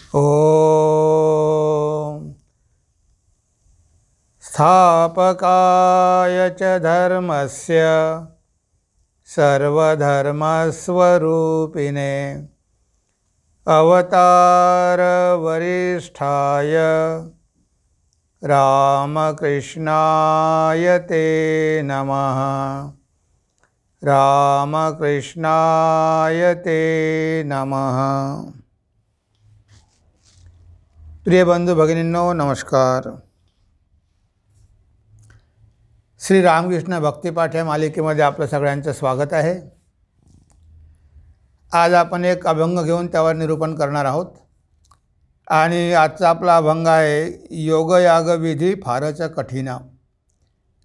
ॐ स्थापकाय च धर्मस्य सर्वधर्मस्वरूपिणे अवतारवरिष्ठाय रामकृष्णाय ते नमः। रामकृष्णाय ते नमः। प्रिय बंधू भगिनींनो, नमस्कार। श्री रामकृष्ण भक्तिपाठ या मालिकेमध्ये आपलं सगळ्यांचं स्वागत आहे। आज आपण एक अभंग घेऊन त्यावर निरूपण करणार आहोत आणि आजचा आपला अभंग आहे योगयाग विधी फारच कठीण।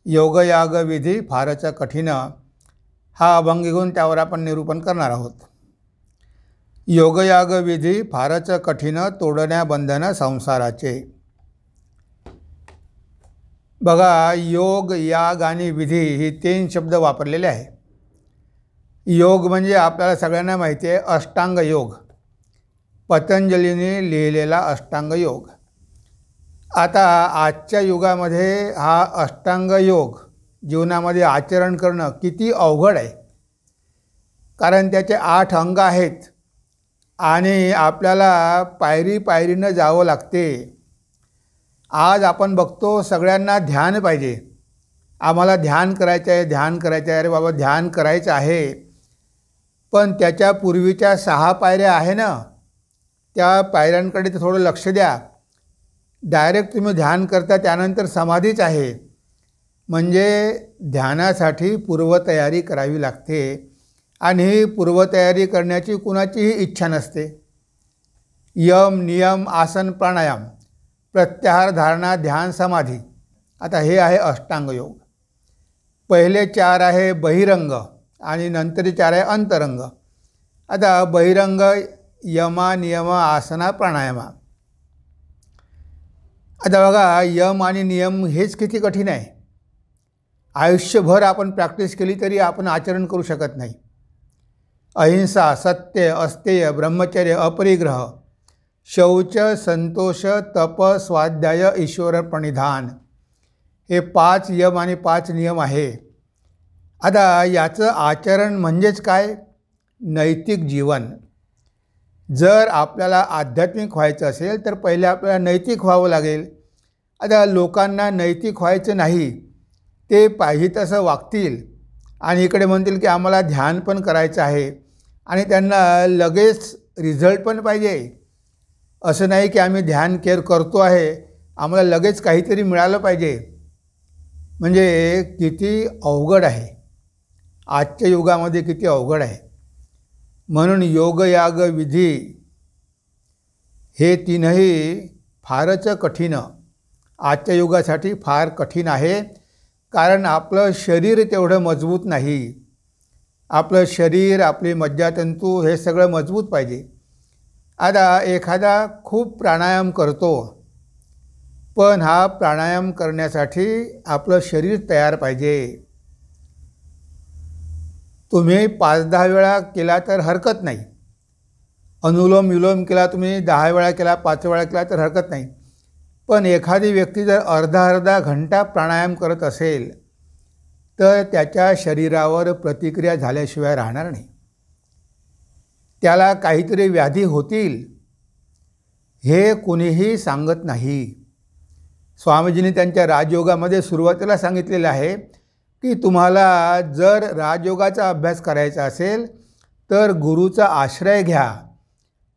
योगयाग विधी फारच कठीण हा अभंग घेऊन त्यावर आपण निरूपण करणार आहोत। योगयाग विधी फारच कठीण, तोडण्या बंधन संसाराचे। बघा, योग, याग आणि विधी ही 3 शब्द वापरलेले आहे। योग म्हणजे आपल्याला सगळ्यांना माहिती आहे अष्टांग योग, पतंजलीने लिहिलेला अष्टांग योग। आता आजच्या युगामध्ये हा अष्टांग योग जीवनामध्ये आचरण करणं किती अवघड आहे, कारण त्याचे 8 अंग आहेत आणि आपल्याला पायरी पायरीनं जावं लागते। आज आपण बघतो सगळ्यांना ध्यान पाहिजे, आम्हाला ध्यान करायचं आहे, ध्यान करायचं आहे। अरे बाबा, ध्यान करायचं आहे, पण त्याच्या पूर्वीच्या 6 पायऱ्या आहे ना, त्या पायऱ्यांकडे तर थोडं लक्ष द्या। डायरेक्ट तुम्ही ध्यान करता त्यानंतर समाधीच आहे, म्हणजे ध्यानासाठी पूर्वतयारी करावी लागते आणि ही पूर्वतयारी करण्याची कुणाचीही इच्छा नसते। यम, नियम, आसन, प्राणायाम, प्रत्याहार, धारणा, ध्यान, समाधी, आता हे आहे अष्टांग योग। पहिले 4 आहे बहिरंग आणि नंतर 4 आहे अंतरंग। आता बहिरंग यमा, नियम, आसना, प्राणायामा। आता बघा, यम आणि नियम हेच किती कठीण आहे। आयुष्यभर आपण प्रॅक्टिस केली तरी आपण आचरण करू शकत नाही। अहिंसा, सत्य, अस्तेय, ब्रह्मचर्य, अपरिग्रह, शौच, संतोष, तप, स्वाध्याय, ईश्वर प्रणिधान, हे 5 यम आणि 5 नियम आहे। आता याचं आचरण म्हणजेच काय? नैतिक जीवन। जर आपल्याला आध्यात्मिक व्हायचं असेल तर पहिले आपल्याला नैतिक व्हावं लागेल। आता लोकांना नैतिक व्हायचं नाही, ते पाहिजे तसं वागतील आणि इकडे म्हणतील की आम्हाला ध्यान पण करायचं आहे आणि त्यांना लगेच रिझल्ट पण पाहिजे। असं नाही की आम्ही ध्यान करतो आहे, आम्हाला लगेच काहीतरी मिळालं पाहिजे। म्हणजे किती अवघड आहे, आजच्या युगामध्ये किती अवघड आहे। म्हणून योग, याग, विधी हे 3ही फारच कठीण, आजच्या युगासाठी फार कठीण आहे। कारण आपलं शरीर तेवढं मजबूत नाही। आपलं शरीर, आपली मज्जातंतू हे सगळं मजबूत पाहिजे। आता एखादा खूप प्राणायाम करतो, पण हा प्राणायाम करण्यासाठी आपलं शरीर तयार पाहिजे। तुम्ही 5-10 वेळा केला तर हरकत नाही, अनुलोम विलोम केला तुम्ही 10 वेळा केला, 5 वेळा केला तर हरकत नाही। पण एखादी व्यक्ती जर अर्धा घंटा प्राणायाम करत असेल तर त्याच्या शरीरावर प्रतिक्रिया झाल्याशिवाय राहणार नाही, त्याला काहीतरी व्याधी होतील, हे कोणीही सांगत नाही। स्वामीजींनी त्यांच्या राजयोगामध्ये सुरुवातीला सांगितलेलं आहे की तुम्हाला जर राजयोगाचा अभ्यास करायचा असेल तर गुरुचा आश्रय घ्या,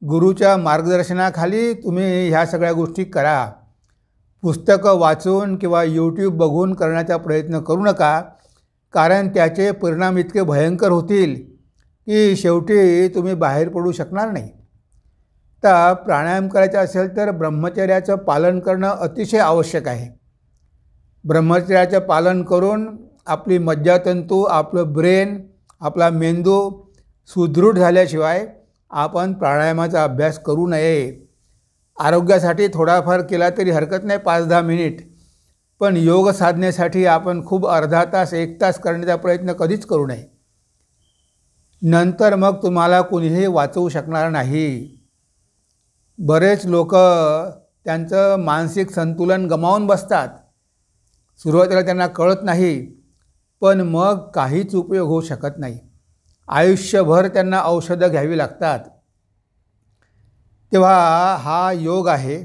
गुरुच्या मार्गदर्शनाखाली तुम्ही ह्या सगळ्या गोष्टी करा। पुस्तकं वाचून किंवा यूट्यूब बघून करण्याचा प्रयत्न करू नका, कारण त्याचे परिणाम इतके भयंकर होतील की शेवटी तुम्ही बाहेर पडू शकणार नाही। तर प्राणायाम करायचा असेल तर ब्रह्मचर्याचं पालन करणं अतिशय आवश्यक आहे। ब्रह्मचर्याचं पालन करून आपली मज्जातंतू, आपलं ब्रेन, आपला मेंदू सुदृढ झाल्याशिवाय आपण प्राणायामाचा अभ्यास करू नये। आरोग्यासाठी थोडाफार केला तरी हरकत नाही, 5-10 मिनिट, पण योग साधनेसाठी आपण खूप अर्धा तास 1 तास करण्याचा प्रयत्न कधीच करू नये। नंतर मग तुम्हाला कोणीही वाचवू शकणार नाही। बरेच लोक त्यांचं मानसिक संतुलन गमावून बसतात. सुरुवातीला त्यांना कळत नाही, पण मग काहीच उपयोग होऊ शकत नाही. आयुष्यभर त्यांना औषधं घ्यावी लागतात. तेव्हा हा योग आहे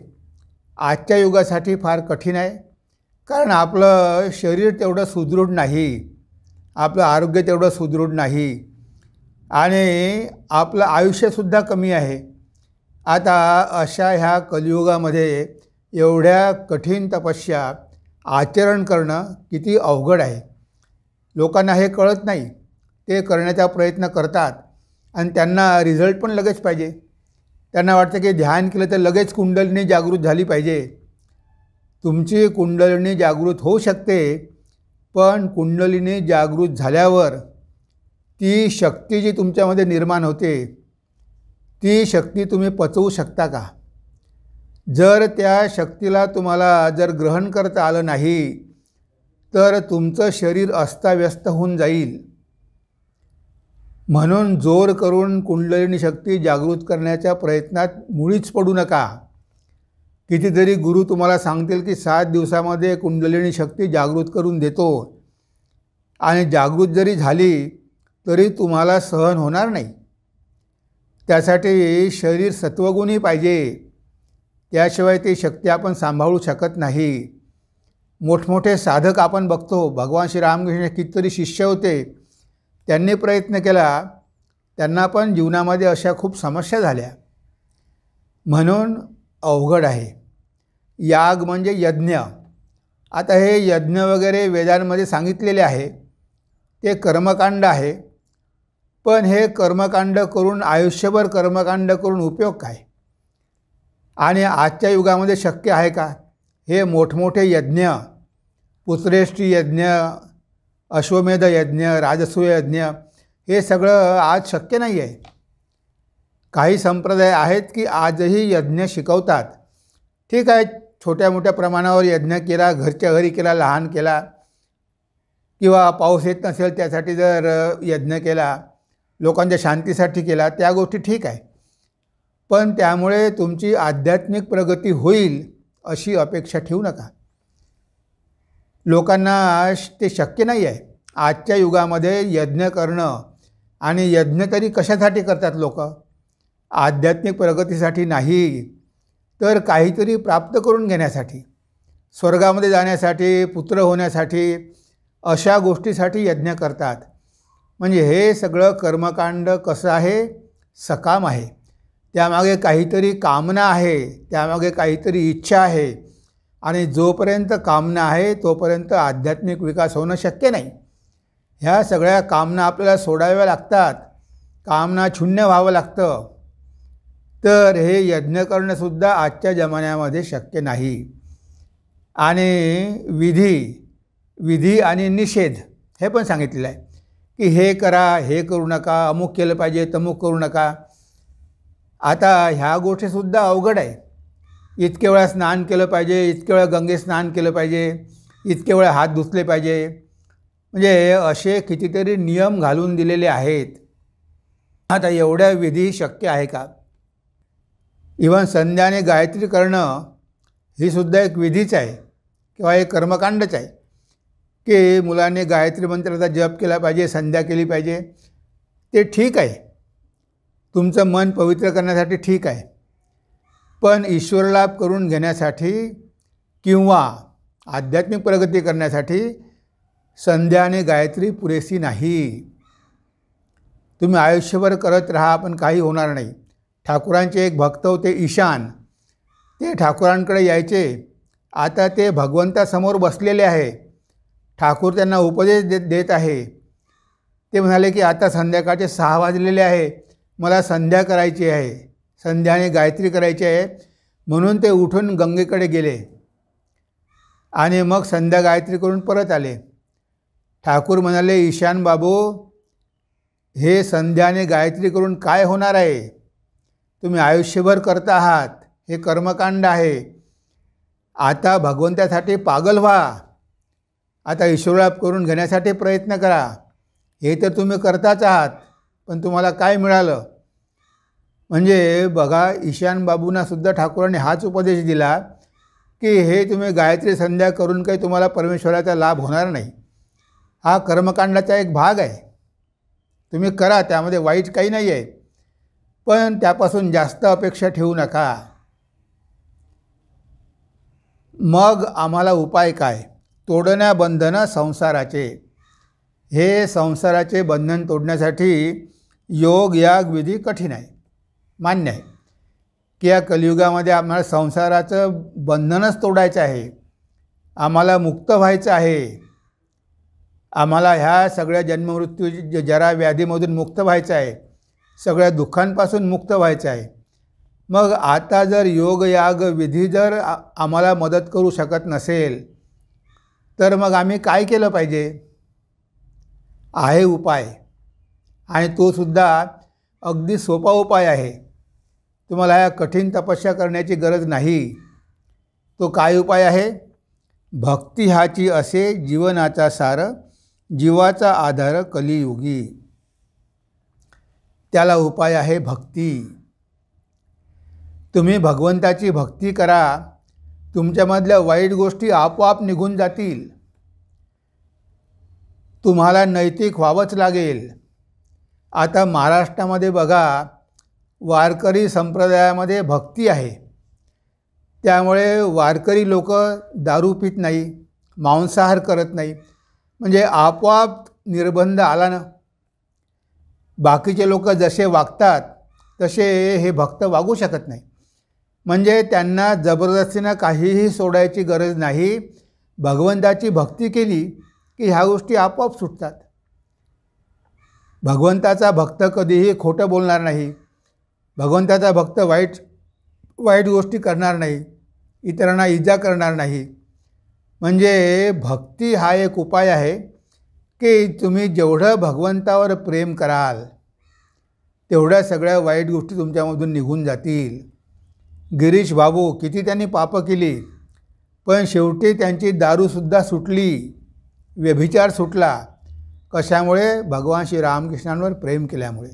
आजच्या युगासाठी फार कठीण आहे. कारण आपलं शरीर तेवढं सुदृढ नाही, आपलं आरोग्य तेवढं सुदृढ नाही आणि आपलं आयुष्यसुद्धा कमी आहे. आता अशा ह्या कलियुगामध्ये एवढ्या कठीण तपस्या आचरण करणं किती अवघड आहे. लोकांना हे कळत नाही. ते करण्याचा प्रयत्न करतात आणि त्यांना रिझल्ट पण लगेच पाहिजे. त्यांना वाटतं की ध्यान केलं तर लगेच कुंडलिनी जागृत झाली पाहिजे. तुमची कुंडलिनी जागृत होऊ शकते, पण कुंडलिनी जागृत झाल्यावर ती शक्ती जी तुमच्यामध्ये निर्माण होते, ती शक्ती तुम्ही पचवू शकता का? जर त्या शक्तीला तुम्हाला जर ग्रहण करता आलं नाही, तर तुमचं शरीर अस्ताव्यस्त होऊन जाईल. म्हणून जोर करून कुंडलिनी शक्ती जागृत करण्याच्या प्रयत्नात मुळीच पडू नका. कितीतरी गुरु तुम्हाला सांगतील की 7 दिवसामध्ये कुंडलिनी शक्ती जागृत करून देतो, आणि जागृत जरी झाली तरी तुम्हाला सहन होणार नाही. त्यासाठी शरीर सत्वगुणी पाहिजे, त्याशिवाय ती शक्ती आपण सांभाळू शकत नाही. मोठमोठे साधक आपण बघतो. भगवान श्री रामकृष्ण कितीतरी शिष्य होते, त्यांनी प्रयत्न केला, त्यांना पण जीवनामध्ये अशा खूप समस्या झाल्या. म्हणून अवघड आहे. याग म्हणजे यज्ञ. आता हे यज्ञ वगैरे वेदांमध्ये सांगितलेले आहे, ते कर्मकांड आहे. पण हे कर्मकांड करून आयुष्यभर कर्मकांड करून उपयोग काय? आणि आजच्या युगामध्ये शक्य आहे का? हे मोठमोठे यज्ञ, पुत्रेष्ठी यज्ञ, अश्वमेध यज्ञ, राजसूय यज्ञ, हे सगळं आज शक्य नाही आहे. काही संप्रदाय आहेत की आजही यज्ञ शिकवतात. ठीक आहे, छोट्या मोठ्या प्रमाणावर यज्ञ केला, घरच्या घरी केला, लहान केला, किंवा पाऊस येत नसेल त्यासाठी जर यज्ञ केला, लोकांच्या शांतीसाठी केला, त्या गोष्टी ठीक आहे. पण त्यामुळे तुमची आध्यात्मिक प्रगती होईल अशी अपेक्षा ठेवू नका. लोकांना ते शक्य नाही आहे. आजच्या युगामध्ये यज्ञ करणं, आणि यज्ञ तरी कशासाठी करतात लोक? आध्यात्मिक प्रगतीसाठी नाही, तर काहीतरी प्राप्त करून घेण्यासाठी, स्वर्गामध्ये जाण्यासाठी, पुत्र होण्यासाठी, अशा गोष्टीसाठी यज्ञ करतात. म्हणजे हे सगळं कर्मकांड कसं आहे? सकाम आहे. त्यामागे काहीतरी कामना आहे, त्यामागे काहीतरी इच्छा आहे, आणि जोपर्यंत कामना आहे तोपर्यंत आध्यात्मिक विकास होणं शक्य नाही. ह्या सगळ्या कामना आपल्याला सोडाव्या लागतात, कामना शून्य व्हावं लागतं. तर हे यज्ञ करणंसुद्धा आजच्या जमान्यामध्ये शक्य नाही. आणि विधी आणि निषेध हे पण सांगितलेलं आहे की हे करा, हे करू नका, अमुक केलं पाहिजे, तमुक करू नका. आता ह्या गोष्टीसुद्धा अवघड आहे. इतके वेळा स्नान केलं पाहिजे, इतके वेळा गंगे स्नान केलं पाहिजे, इतके वेळा हात धुतले पाहिजे, म्हणजे असे कितीतरी नियम घालून दिलेले आहेत. आता एवढ्या विधी शक्य आहे का? इव्हन संध्याने गायत्री करणं ही सुद्धा एक विधीच आहे, किंवा एक कर्मकांडच आहे की मुलांनी गायत्री मंत्राचा जप केला पाहिजे, संध्या केली पाहिजे. ते ठीक आहे, तुमचं मन पवित्र करण्यासाठी ठीक आहे. पण ईश्वरलाभ करून घेण्यासाठी किंवा आध्यात्मिक प्रगती करण्यासाठी संध्या आणि गायत्री पुरेशी नाही. तुम्ही आयुष्यभर करत राहा, पण काही होणार नाही. ठाकूरांचे एक भक्त होते ईशान, ते ठाकूरांकडे यायचे. आता ते भगवंतासमोर बसलेले आहे, ठाकूर त्यांना उपदेश देत आहे. ते म्हणाले की आता संध्याकाळचे 6 वाजलेले आहे, मला संध्या करायची आहे, संध्या आणि गायत्री करायची आहे. म्हणून ते उठून गंगेकडे गेले आणि मग संध्या गायत्री करून परत आले. ठाकूर म्हणाले, ईशान बाबू, हे संध्या आणि गायत्री करून काय होणार आहे? तुम्ही आयुष्यभर करता आहात, हे कर्मकांड आहे. आता भगवंतासाठी पागल व्हा, आता ईश्वरलाभ करून घेण्यासाठी प्रयत्न करा. हे तर तुम्ही करताच आहात, पण तुम्हाला काय मिळालं? म्हणजे बघा, ईशान बाबूंना सुद्धा ठाकूरांनी हाच उपदेश दिला की हे तुम्ही गायत्री संध्या करून काही तुम्हाला परमेश्वराचा लाभ होणार नाही. हा कर्मकांडाचा एक भाग आहे, तुम्ही करा, त्यामध्ये वाईट काही नाही आहे, पण त्यापासून जास्त अपेक्षा ठेवू नका. मग आम्हाला उपाय काय? तोडण्या बंधनं संसाराचे. हे संसाराचे बंधन तोडण्यासाठी योग याग विधी कठीण आहे, मान्य आहे की या कलियुगामध्ये आम्हाला संसाराचं बंधनच तोडायचं आहे, आम्हाला मुक्त व्हायचं आहे, आम्हाला ह्या सगळ्या जन्ममृत्यू जरा व्याधीमधून मुक्त व्हायचं आहे, सगळ्या दुःखांपासून मुक्त व्हायचं आहे. मग आता जर योग याग विधी जर आम्हाला मदत करू शकत नसेल तर मग आम्ही काय केलं पाहिजे? आहे उपाय, आणि तो सुद्धा अगदी सोपा उपाय आहे. तुम्हाला या कठीण तपस्या करण्याची गरज नाही. तो काय उपाय आहे? भक्ती हाची असे जीवनाचा सार, जीवाचा आधार कलियुगी. त्याला उपाय आहे भक्ती. तुम्ही भगवंताची भक्ती करा, तुमच्यामधल्या वाईट गोष्टी आपोआप निघून जातील. तुम्हाला नैतिक व्हावंच लागेल. आता महाराष्ट्रामध्ये बघा, वारकरी संप्रदायामध्ये भक्ती आहे, त्यामुळे वारकरी लोक दारू पित नाही, मांसाहार करत नाही, म्हणजे आपोआप निर्बंध आला ना. बाकीचे लोक जसे वागतात तसे हे भक्त वागू शकत नाही. म्हणजे त्यांना जबरदस्तीनं काहीही सोडायची गरज नाही. भगवंताची भक्ती केली की ह्या गोष्टी आपोआप सुटतात. भगवंताचा भक्त कधीही खोटं बोलणार नाही, भगवंताचा भक्त वाईट गोष्टी करणार नाही, इतरांना इजा करणार नाही. म्हणजे भक्ती हा एक उपाय आहे की तुम्ही जेवढं भगवंतावर प्रेम कराल तेवढ्या सगळ्या वाईट गोष्टी तुमच्यामधून निघून जातील. गिरीश बाबू किती त्यांनी पापं केली, पण शेवटी त्यांची दारूसुद्धा सुटली, व्यभिचार सुटला. कशामुळे? भगवान श्री रामकृष्णांवर प्रेम केल्यामुळे.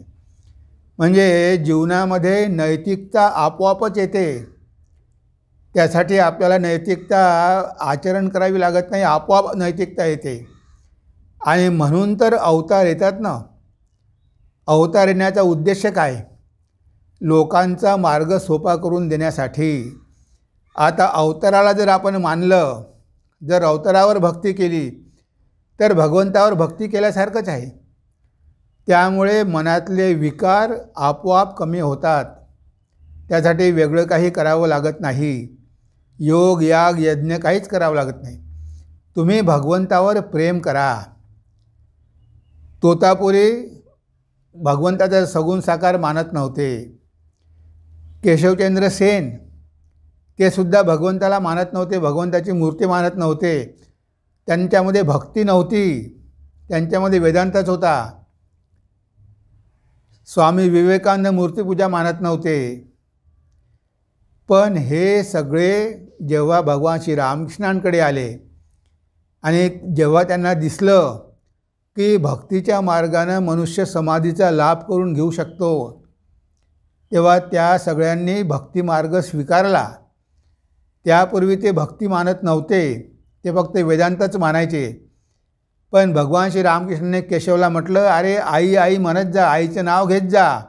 म्हणजे जीवनामध्ये नैतिकता आपोआपच येते. त्यासाठी आपल्याला नैतिकता आचरण करावी लागत नाही, आपोआप नैतिकता येते. आणि म्हणून तर अवतार येतात ना. अवतार येण्याचा उद्देश काय? लोकांचा मार्ग सोपा करून देण्यासाठी. आता अवताराला जर आपण मानलं, जर अवतारावर भक्ती केली तर भगवंतावर भक्ती केल्यासारखंच आहे. त्यामुळे मनातले विकार आपोआप कमी होतात. त्यासाठी वेगळं काही करावं लागत नाही. योग याग यज्ञ काहीच करावं लागत नाही. तुम्ही भगवंतावर प्रेम करा. तोतापुरी भगवंताचा सगुण साकार मानत नव्हते. केशवचंद्र सेन ते सुद्धा भगवंताला मानत नव्हते, भगवंताची मूर्ती मानत नव्हते. त्यांच्यामध्ये भक्ती नव्हती, त्यांच्यामध्ये वेदांतच होता. स्वामी विवेकानंद मूर्तिपूजा मानत नव्हते. पण हे सगळे जेव्हा भगवान श्री रामकृष्णांकडे आले आणि जेव्हा त्यांना दिसलं की भक्तीच्या मार्गानं मनुष्य समाधीचा लाभ करून घेऊ शकतो, तेव्हा त्या सगळ्यांनी भक्तिमार्ग स्वीकारला. त्यापूर्वी ते भक्ती मानत नव्हते, ते फक्त वेदांतच मानायचे. पण भगवान श्री रामकृष्णाने केशवला म्हटलं, अरे आई आई म्हणत जा, आईचं नाव घेत जा,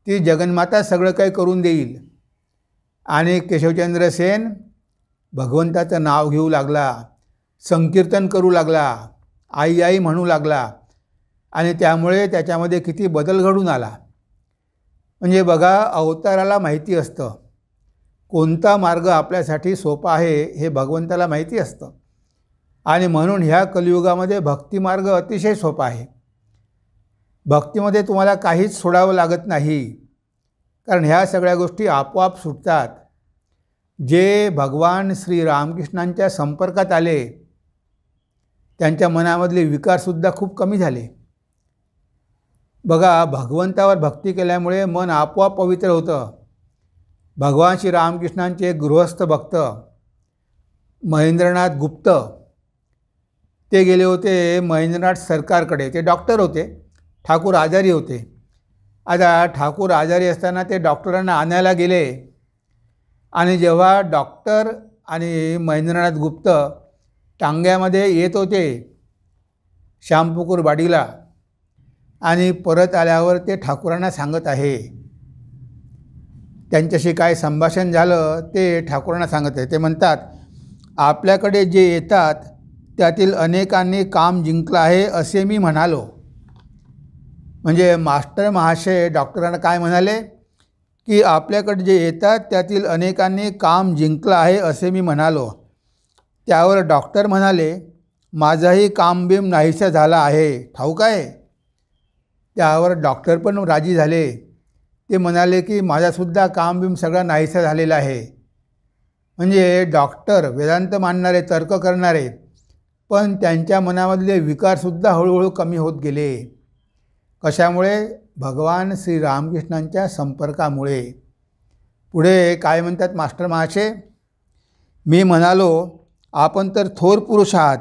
ती जगन्माता सगळं काही करून देईल. आणि केशवचंद्र सेन भगवंताचं नाव घेऊ लागला, संकीर्तन करू लागला, आई आई म्हणू लागला. आणि त्यामुळे त्याच्यामध्ये किती बदल घडून आला. म्हणजे बघा, अवताराला माहिती असतं कोणता मार्ग आपल्यासाठी सोपा आहे, हे भगवंताला माहिती असतं. आणि म्हणून ह्या कलियुगामध्ये भक्तिमार्ग अतिशय सोपा आहे. भक्तीमध्ये तुम्हाला काहीच सोडावं लागत नाही, कारण ह्या सगळ्या गोष्टी आपोआप सुटतात. जे भगवान श्री रामकृष्णांच्या संपर्कात आले त्यांच्या मनामधले विकारसुद्धा खूप कमी झाले. बघा, भगवंतावर भक्ती केल्यामुळे मन आपोआप पवित्र होतं. भगवान श्री रामकृष्णांचे एक गृहस्थ भक्त महेंद्रनाथ गुप्त, ते गेले होते महेंद्रनाथ सरकारकडे. ते डॉक्टर होते, ठाकूर आजारी होते. आता ठाकूर आजारी असताना ते डॉक्टरांना आणायला गेले आणि जेव्हा डॉक्टर आणि महेंद्रनाथ गुप्त टांग्यामध्ये येत होते श्यामपुकूर वाडीला आणि परत आल्यावर ते ठाकूरांना सांगत आहे, त्यांच्याशी काय संभाषण झालं ते ठाकूरांना सांगत आहे. ते म्हणतात, आपल्याकडे जे येतात त्यातील अनेकांनी काम जिंकलं आहे असे मी म्हणालो. म्हणजे मास्टर महाशय डॉक्टरांना काय म्हणाले की आपल्याकडे जे येतात त्यातील अनेकांनी काम जिंकलं आहे असे मी म्हणालो. त्यावर डॉक्टर म्हणाले, माझाही कामबिम नाहीसा झाला आहे, ठाऊक आहे. त्यावर डॉक्टर पण राजी झाले. ते म्हणाले की माझासुद्धा कामबिम सगळा नाहीसा झालेला आहे. म्हणजे डॉक्टर वेदांत मानणारे, तर्क करणारे, पण त्यांच्या मनामधले विकारसुद्धा हळूहळू कमी होत गेले. कशामुळे? भगवान श्री रामकृष्णांच्या संपर्कामुळे. पुढे काय म्हणतात मास्टर महाशय, मी म्हणालो, आपण तर थोर पुरुष आहात,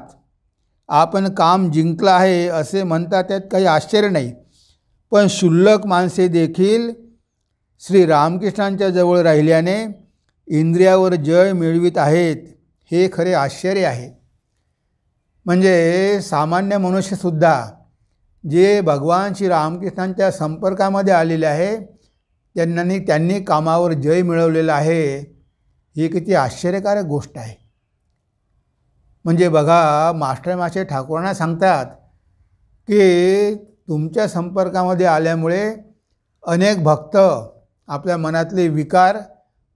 आपण काम जिंकलं आहे असे म्हणता त्यात काही आश्चर्य नाही. पण क्षुल्लक माणसे देखील श्री रामकृष्णांच्या जवळ राहिल्याने इंद्रियावर जय मिळवित आहेत, हे खरे आश्चर्य आहे. म्हणजे सामान्य मनुष्यसुद्धा जे भगवान श्री रामकृष्णांच्या संपर्कामध्ये आलेले आहे त्यांनी कामावर जय मिळवलेला आहे. ही किती आश्चर्यकारक गोष्ट आहे. म्हणजे बघा, मास्टर माशे ठाकूरांना सांगतात की तुमच्या संपर्कामध्ये आल्यामुळे अनेक भक्त आपल्या मनातले विकार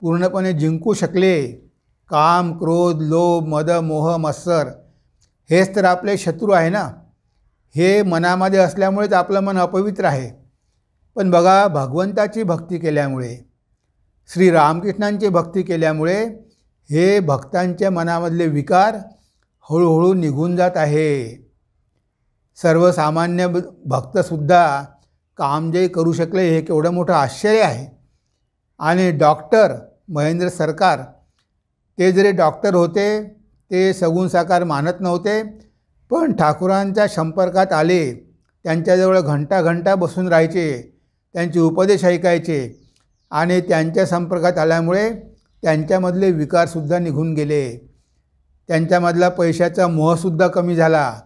पूर्णपणे जिंकू शकले. काम, क्रोध, लोभ, मद, मोह, मत्सर हेच तर आपले शत्रू आहे ना. हे मनामध्ये असल्यामुळेच आपलं मन अपवित्र आहे. पण बघा, भगवंताची भक्ती केल्यामुळे, श्री रामकृष्णांची भक्ती केल्यामुळे हे भक्तांच्या मनामधले विकार हळूहळू निघून जात आहे. सर्वसामान्य भक्तसुद्धा कामजय करू शकले, हे केवढं मोठं आश्चर्य आहे. आणि डॉक्टर महेंद्र सरकार, ते जरी डॉक्टर होते ते सगुण साकार मानत नव्हते, पण ठाकूरांच्या संपर्कात आले, त्यांच्याजवळ घंटा घंटा बसून राहायचे, त्यांचे उपदेश ऐकायचे आणि त्यांच्या संपर्कात आल्यामुळे त्यांच्यामधले विकारसुद्धा निघून गेले. त्यांच्यामधला पैशाचा मोहसुद्धा कमी झाला.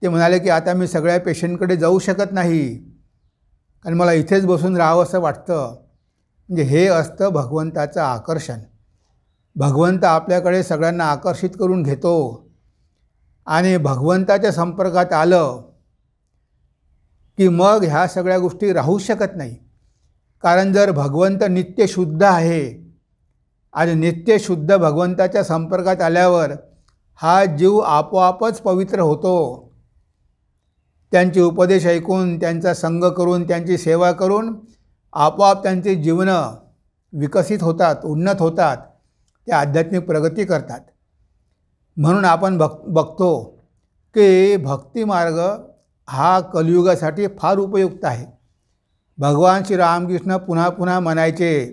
ते म्हणाले की आता मी सगळ्या पेशंटकडे जाऊ शकत नाही, कारण मला इथेच बसून राहावं असं वाटतं. म्हणजे हे असतं भगवंताचं आकर्षण. भगवंत आपल्याकडे सगळ्यांना आकर्षित करून घेतो आणि भगवंताच्या संपर्कात आलं की मग ह्या सगळ्या गोष्टी राहू शकत नाही. कारण जर भगवंत नित्य शुद्ध आहे आणि नित्य शुद्ध भगवंताच्या संपर्कात आल्यावर हा जीव आपोआपच पवित्र होतो. त्यांचे उपदेश ऐकून, त्यांचा संग करून, त्यांची सेवा करून आपोआप त्यांची जीवनं विकसित होतात, उन्नत होतात, ते आध्यात्मिक प्रगती करतात. म्हणून आपण बघतो की भक्तिमार्ग हा कलियुगासाठी फार उपयुक्त आहे. भगवान श्री रामकृष्ण पुन्हा पुन्हा म्हणायचे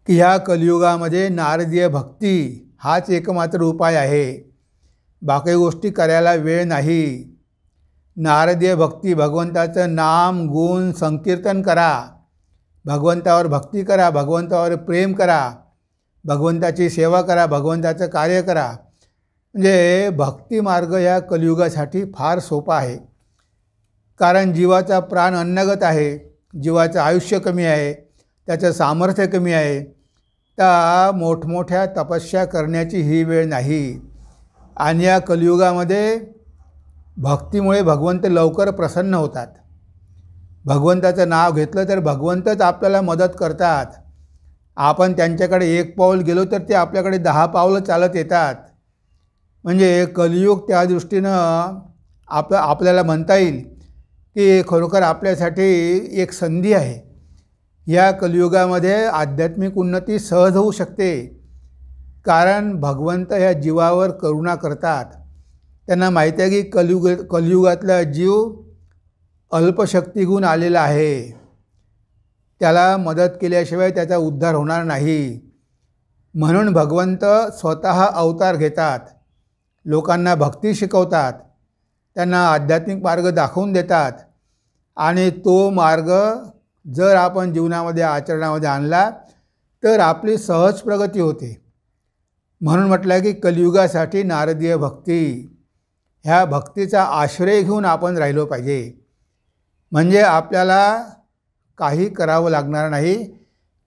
की ह्या कलियुगामध्ये नारदीय भक्ती हाच एकमात्र उपाय आहे, बाकी गोष्टी करायला वेळ नाही. नारदीय भक्ती, भगवंताचं नाम गुण संकीर्तन करा, भगवंतावर भक्ती करा, भगवंतावर प्रेम करा, भगवंताची सेवा करा, भगवंताचं कार्य करा. म्हणजे भक्तिमार्ग या कलियुगासाठी फार सोपा आहे. कारण जीवाचा प्राण अन्नगत आहे, जीवाचं आयुष्य कमी आहे, त्याचं सामर्थ्य कमी आहे. त्या मोठमोठ्या तपस्या करण्याची ही वेळ नाही. आणि या कलियुगामध्ये भक्तीमुळे भगवंत लवकर प्रसन्न होतात. भगवंताचं नाव घेतलं तर भगवंतच आपल्याला मदत करतात. आपण त्यांच्याकडे एक पाऊल गेलो तर ते आपल्याकडे 10 पावलं चालत येतात. म्हणजे कलियुग त्या दृष्टीनं आपल्याला म्हणता येईल की खरोखर आपल्यासाठी एक संधी आहे. या कलियुगामध्ये आध्यात्मिक उन्नती सहज होऊ शकते, कारण भगवंत ह्या जीवावर करुणा करतात. त्यांना माहिती आहे की कलियुगातला जीव अल्पशक्तीगुण आलेला आहे, त्याला मदत केल्याशिवाय त्याचा उद्धार होणार नाही. म्हणून भगवंत स्वतः अवतार घेतात, लोकांना भक्ती शिकवतात, त्यांना आध्यात्मिक मार्ग दाखवून देतात आणि तो मार्ग जर आपण जीवनामध्ये आचरणामध्ये आणला तर आपली सहज प्रगती होते. म्हणून म्हटलं आहे की कलियुगासाठी नारदीय भक्ती, ह्या भक्तीचा आश्रय घेऊन आपण राहिलो पाहिजे. म्हणजे आपल्याला काही करावं लागणार नाही,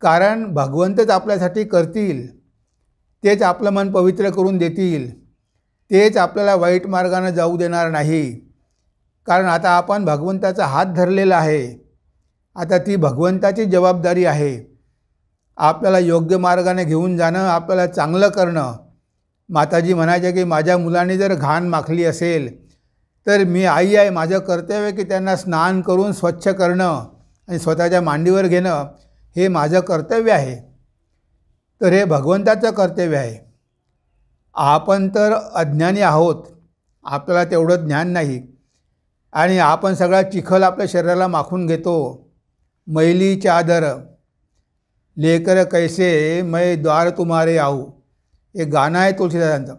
कारण भगवंतच आपल्यासाठी करतील. तेच आपलं मन पवित्र करून देतील. तेच आपल्याला वाईट मार्गाने जाऊ देणार नाही. कारण आता आपण भगवंताचा हात धरलेला आहे. आता ती भगवंताची जबाबदारी आहे. आपल्याला योग्य मार्गाने घेऊन जाणं, आपल्याला चांगलं करणं. माताजी म्हणायच्या की माझ्या मुलांनी जर घाण माखली असेल तर मी आई आहे, माझं कर्तव्य आहे की त्यांना स्नान करून स्वच्छ करणं आणि स्वतःच्या मांडीवर घेणं, हे माझं कर्तव्य आहे. तर हे भगवंताचं कर्तव्य आहे. आपण तर अज्ञानी आहोत, आपल्याला तेवढं ज्ञान नाही आणि आपण सगळा चिखल आपल्या शरीराला माखून घेतो. मैली चादर लेकर कैसे मैं द्वार तुम्हारे आऊ, हे गाणं आहे तुलसीदासांचं,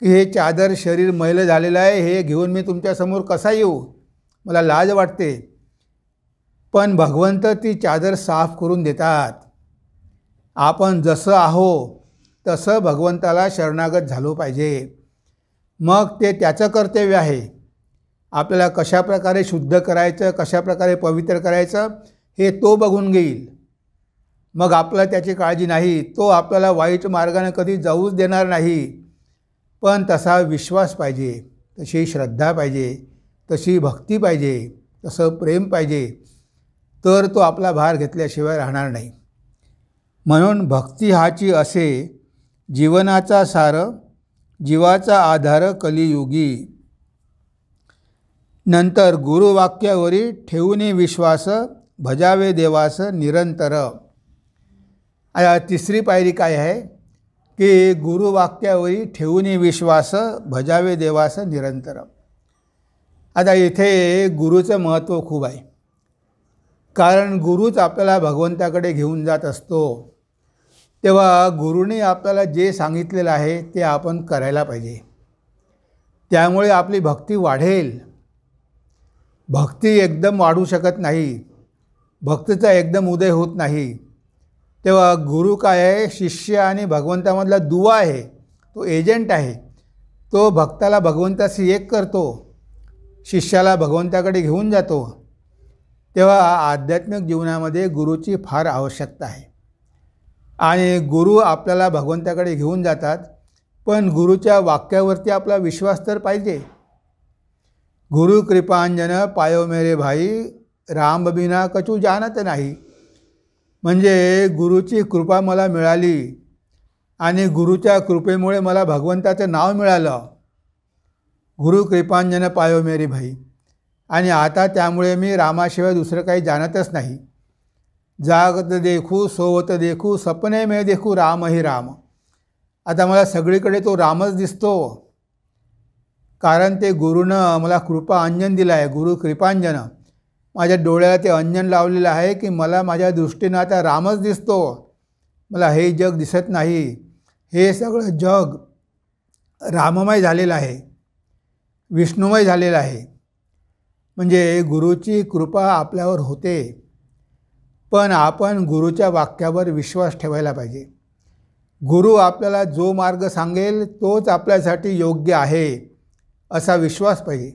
की हे चादर शरीर मैलं झालेलं आहे, हे घेऊन मी तुमच्यासमोर कसा येऊ, मला लाज वाटते. पण भगवंत ती चादर साफ करून देतात. आपण जसं आहो तसं भगवंताला शरणागत झालो पाहिजे. मग ते त्याचं कर्तव्य आहे. आपल्याला कशाप्रकारे शुद्ध करायचं, कशाप्रकारे पवित्र करायचं हे तो बघून घेईल. मग आपल्याला त्याची काळजी नाही. तो आपल्याला वाईट मार्गाने कधी जाऊच देणार नाही. पण तसा विश्वास पाहिजे, तशी श्रद्धा पाहिजे, तशी भक्ती पाहिजे, तसं प्रेम पाहिजे, तर तो आपला भार घेतल्याशिवाय राहणार नाही. म्हणून भक्ती हाची असे जीवनाचा सार, जीवाचा आधार कलियुगी. नंतर गुरुवाक्यावरी ठेवून विश्वास, भजावे देवास निरंतर. तिसरी पायरी काय आहे की गुरुवाक्यावरी ठेवून विश्वास, भजावे देवास निरंतर. आता इथे गुरुचं महत्त्व खूप आहे. कारण गुरुच आपल्याला भगवंताकडे घेऊन जात असतो. तेव्हा गुरुने आपल्याला जे सांगितलेलं आहे ते आपण करायला पाहिजे. त्यामुळे आपली भक्ती वाढेल. भक्ती एकदम वाढू शकत नाही, भक्तीचा एकदम उदय होत नाही. तेव्हा गुरु काय आहे, शिष्य आणि भगवंतामधला दुवा आहे, तो एजंट आहे. तो भक्ताला भगवंताशी एक करतो, शिष्याला भगवंताकडे घेऊन जातो. तेव्हा आध्यात्मिक जीवनामध्ये गुरुची फार आवश्यकता आहे. आणि गुरु आपल्याला भगवंताकडे घेऊन जातात, पण गुरुच्या वाक्यावरती आपला विश्वास तर पाहिजे. गुरु कृपांजन पायो मेरे भाई, राम बिना कछु जानत नाही. म्हणजे गुरुची कृपा मला मिळाली आणि गुरुच्या कृपेमुळे मला भगवंताचं नाव मिळालं. गुरु कृपांजन पायो मेरे भाई. आणि आता त्यामुळे मी रामाशिवाय दुसरं काही जानतच नाही. जागत देखू सोवत देखू, सपने में देखू राम ही राम. आता मला सगळीकडे तो रामच दिसतो, कारण ते गुरुनं मला कृपा अंजन दिलं आहे. गुरु कृपांजन, माझ्या डोळ्याला ते अंजन लावलेलं आहे की मला माझ्या दृष्टीनं आता रामच दिसतो. मला हे जग दिसत नाही. हे सगळं जग राममय झालेलं आहे, विष्णुमय झालेलं आहे. म्हणजे गुरुची कृपा आपल्यावर होते. पण आपण गुरुच्या वाक्यावर विश्वास ठेवायला पाहिजे. गुरु आपल्याला जो मार्ग सांगेल तोच आपल्यासाठी योग्य आहे असा विश्वास पाहिजे.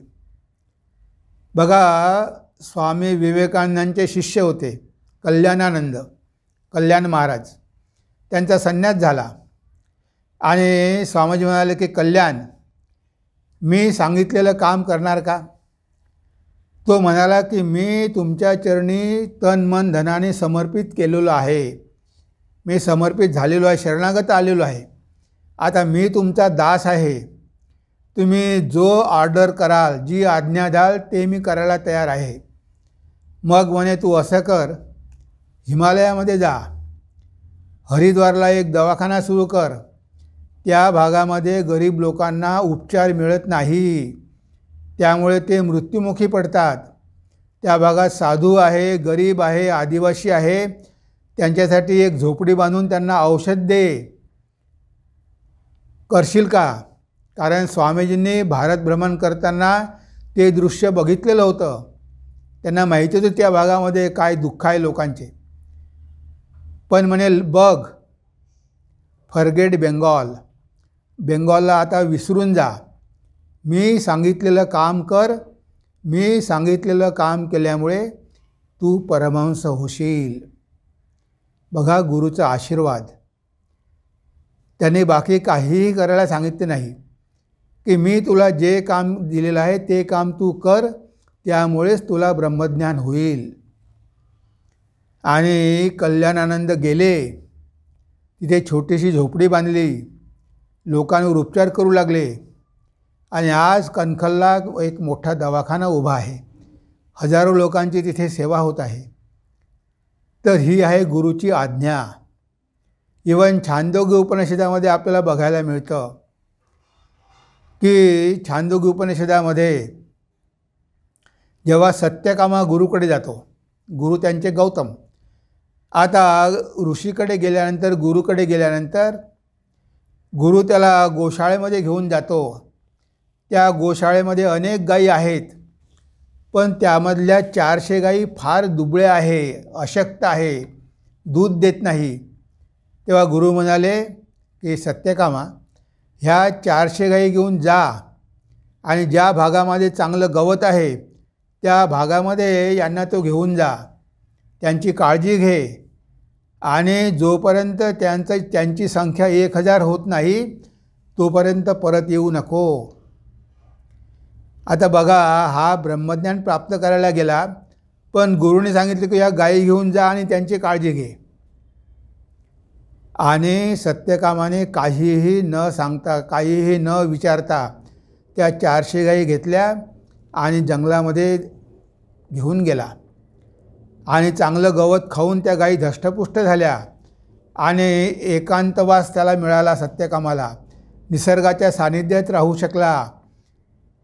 बघा, स्वामी विवेकानंदांचे शिष्य होते कल्याणानंद, कल्याण महाराज. त्यांचा संन्यास झाला आणि स्वामीजी म्हणाले की कल्याण, मी सांगितलेलं काम करणार का? तो म्हणाला की मी तुमच्या चरणी तन मन धनाने समर्पित केलेलो आहे. मी समर्पित झालेलो आहे, शरणागत आलेलो आहे. आता मी तुमचा दास आहे. तुम्ही जो ऑर्डर कराल, जी आज्ञा द्याल ते मी करायला तयार आहे. मग म्हणे तू असं कर, हिमालयामध्ये जा, हरिद्वारला एक दवाखाना सुरू कर. त्या भागामध्ये गरीब लोकांना उपचार मिळत नाही, त्यामुळे ते मृत्युमुखी पडतात. त्या भागात साधू आहे, गरीब आहे, आदिवासी आहे, त्यांच्यासाठी एक झोपडी बांधून त्यांना औषध दे. करशील का? कारण स्वामीजींनी भारत भ्रमण करताना ते दृश्य बघितलेलं होतं. त्यांना माहिती होतं त्या भागामध्ये काय दुःख आहे लोकांचे. पण म्हणे बघ, फॉरगेट बेंगॉल, बेंगॉलला आता विसरून जा. मी सांगितलेलं काम कर. मी सांगितलेलं काम केल्यामुळे तू परमहंस होशील. बघा गुरुचा आशीर्वाद. त्याने बाकी काहीही करायला सांगितले नाही की मी तुला जे काम दिलेलं आहे ते काम तू कर, त्यामुळेच तुला ब्रह्मज्ञान होईल. आणि कल्याणानंद गेले. तिथे छोटीशी झोपडी बांधली, लोकांवर उपचार करू लागले. आणि आज कणखलला एक मोठा दवाखाना उभा आहे. हजारो लोकांची तिथे सेवा होत आहे. तर ही आहे गुरुची आज्ञा. इवन छांदोग्य उपनिषदामध्ये आपल्याला बघायला मिळतं की छांदोग्य उपनिषदामध्ये जेव्हा सत्यकामा गुरुकडे जातो, गुरु त्यांचे गौतम, आता ऋषीकडे गेल्यानंतर, गुरुकडे गेल्यानंतर गुरु त्याला गोशाळेमध्ये घेऊन जातो. त्या गोशाळेमध्ये अनेक गायी आहेत, पण त्यामधल्या 400 गायी फार दुबळ्या आहे, अशक्त आहे, दूध देत नाही. तेव्हा गुरु म्हणाले की सत्यकामा, ह्या 400 गायी घेऊन जा आणि ज्या भागामध्ये चांगलं गवत आहे त्या भागामध्ये यांना तो घेऊन जा, त्यांची काळजी घे आणि जोपर्यंत त्यांची संख्या 1000 होत नाही तोपर्यंत परत येऊ नको. आता बघा, हा ब्रह्मज्ञान प्राप्त करायला गेला, पण गुरुने सांगितले की या गायी घेऊन जा आणि त्यांची काळजी घे. आणि सत्यकामाने काहीही न सांगता, काहीही न विचारता त्या 400 गायी घेतल्या आणि जंगलामध्ये घेऊन गेला. आणि चांगलं गवत खाऊन त्या गायी धष्टपुष्ट झाल्या आणि एकांतवास त्याला मिळाला. सत्यकामाला निसर्गाच्या सानिध्यात राहू शकला.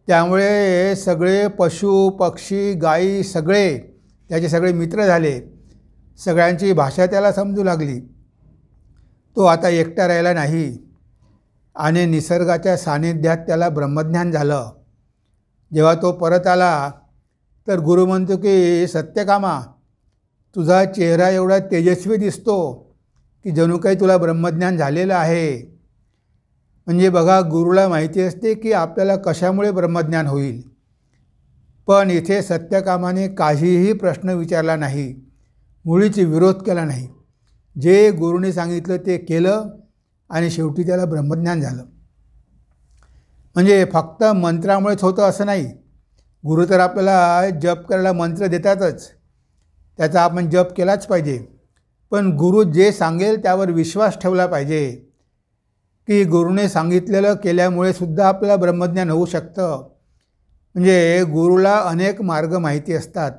त्यामुळे सगळे पशु पक्षी गायी सगळे त्याचे सगळे मित्र झाले. सगळ्यांची भाषा त्याला समजू लागली. तो आता एकटा राहिला नाही आणि निसर्गाच्या सानिध्यात त्याला ब्रह्मज्ञान झालं. जेव्हा तो परत आला तर गुरु म्हणतो की सत्यकामा, तुझा चेहरा एवढा तेजस्वी दिसतो की जणू काही तुला ब्रह्मज्ञान झालेलं आहे. म्हणजे बघा, गुरुला माहिती असते की आपल्याला कशामुळे ब्रह्मज्ञान होईल. पण इथे सत्यकामाने काहीही प्रश्न विचारला नाही, मुळीच विरोध केला नाही. जे गुरुने सांगितलं ते केलं आणि शेवटी त्याला ब्रह्मज्ञान झालं. म्हणजे फक्त मंत्रामुळेच होतं असं नाही. गुरु तर आपल्याला जप करायला मंत्र देतातच, त्याचा आपण जप केलाच पाहिजे. पण गुरु जे सांगेल त्यावर विश्वास ठेवला पाहिजे की गुरुने सांगितलेलं केल्यामुळे सुद्धा आपल्याला ब्रह्मज्ञान होऊ शकतं. म्हणजे गुरुला अनेक मार्ग माहिती असतात.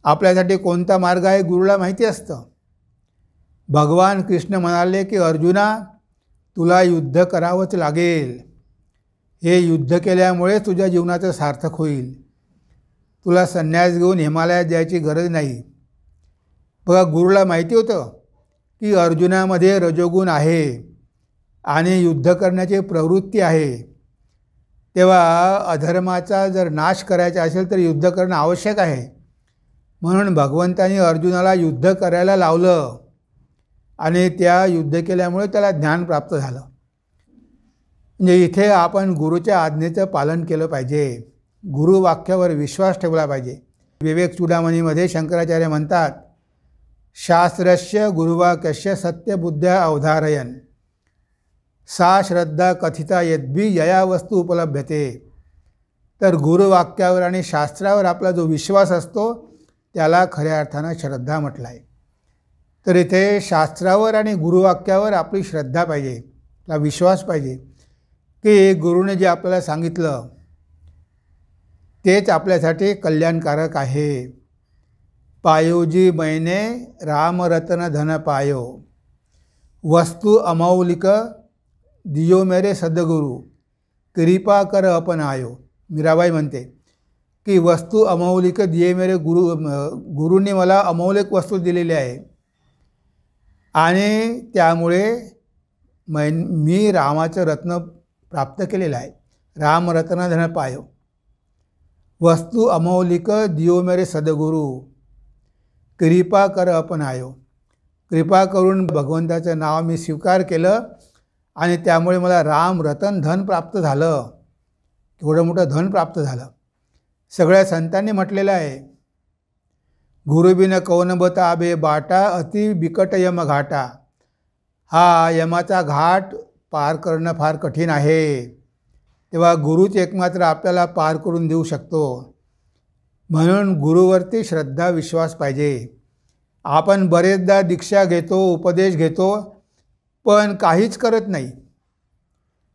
आपल्यासाठी कोणता मार्ग आहे गुरुला माहिती असतं. भगवान कृष्ण म्हणाले की अर्जुना, तुला युद्ध करावंच लागेल. हे युद्ध केल्यामुळे तुझ्या जीवनाचं सार्थक होईल. तुला संन्यास घेऊन हिमालयात जायची गरज नाही. बघा, गुरुला माहिती होतं की अर्जुनामध्ये रजोगुण आहे आणि युद्ध करण्याची प्रवृत्ती आहे. तेव्हा अधर्माचा जर नाश करायचा असेल तर युद्ध करणं आवश्यक आहे. म्हणून भगवंतानी अर्जुनाला युद्ध करायला लावलं आणि त्या युद्ध केल्यामुळे त्याला ज्ञान प्राप्त झालं. म्हणजे इथे आपण गुरुच्या आज्ञेचं पालन केलं पाहिजे. गुरुवाक्यावर विश्वास ठेवला पाहिजे. विवेक चूडामणीमध्ये शंकराचार्य म्हणतात, शास्त्रस्य गुरुवाक्यस्य सत्यबुद्ध्या अवधारयन् सा श्रद्धा कथिता यद्भी यया वस्तू उपलभ्यते. तर गुरुवाक्यावर आणि शास्त्रावर आपला जो विश्वास असतो त्याला खऱ्या अर्थानं श्रद्धा म्हटलं आहे. तर इथे शास्त्रावर आणि गुरुवाक्यावर आपली श्रद्धा पाहिजे, आपला विश्वास पाहिजे की गुरुने जे आपल्याला सांगितलं तेच आपल्यासाठी कल्याणकारक आहे. पायोजी मैने रामरत्न धन पायो वस्तू अमौलिक दियो मेरे सद्गुरु कृपा कर अपन आयो. मीराबाई म्हणते की वस्तू अमौलिक दिये मेरे गुरुने मला अमौलिक वस्तू दिलेली आहे आणि त्यामुळे मी रामाचं रत्न प्राप्त केलेलं आहे. रामरत्न धन पायो. वस्तू अमौलिक दियो मेरे सद्गुरू, कृपा कर अपनायो. कृपा करून भगवंताचं नाव मी स्वीकार केलं आणि त्यामुळे मला राम रतन धन प्राप्त झालं. एवढं मोठं धन प्राप्त झालं. सगळ्या संतांनी म्हटलेलं आहे, गुरुबिन कौन बता आबे बाटा, अति बिकट यम घाटा. हा यमाचा घाट पार करणं फार कठीण आहे. तेव्हा गुरुच एकमात्र आपल्याला पार करून देऊ शकतो. म्हणून गुरुवरती श्रद्धा विश्वास पाहिजे. आपण बरेचदा दीक्षा घेतो, उपदेश घेतो, पण काहीच करत नाही.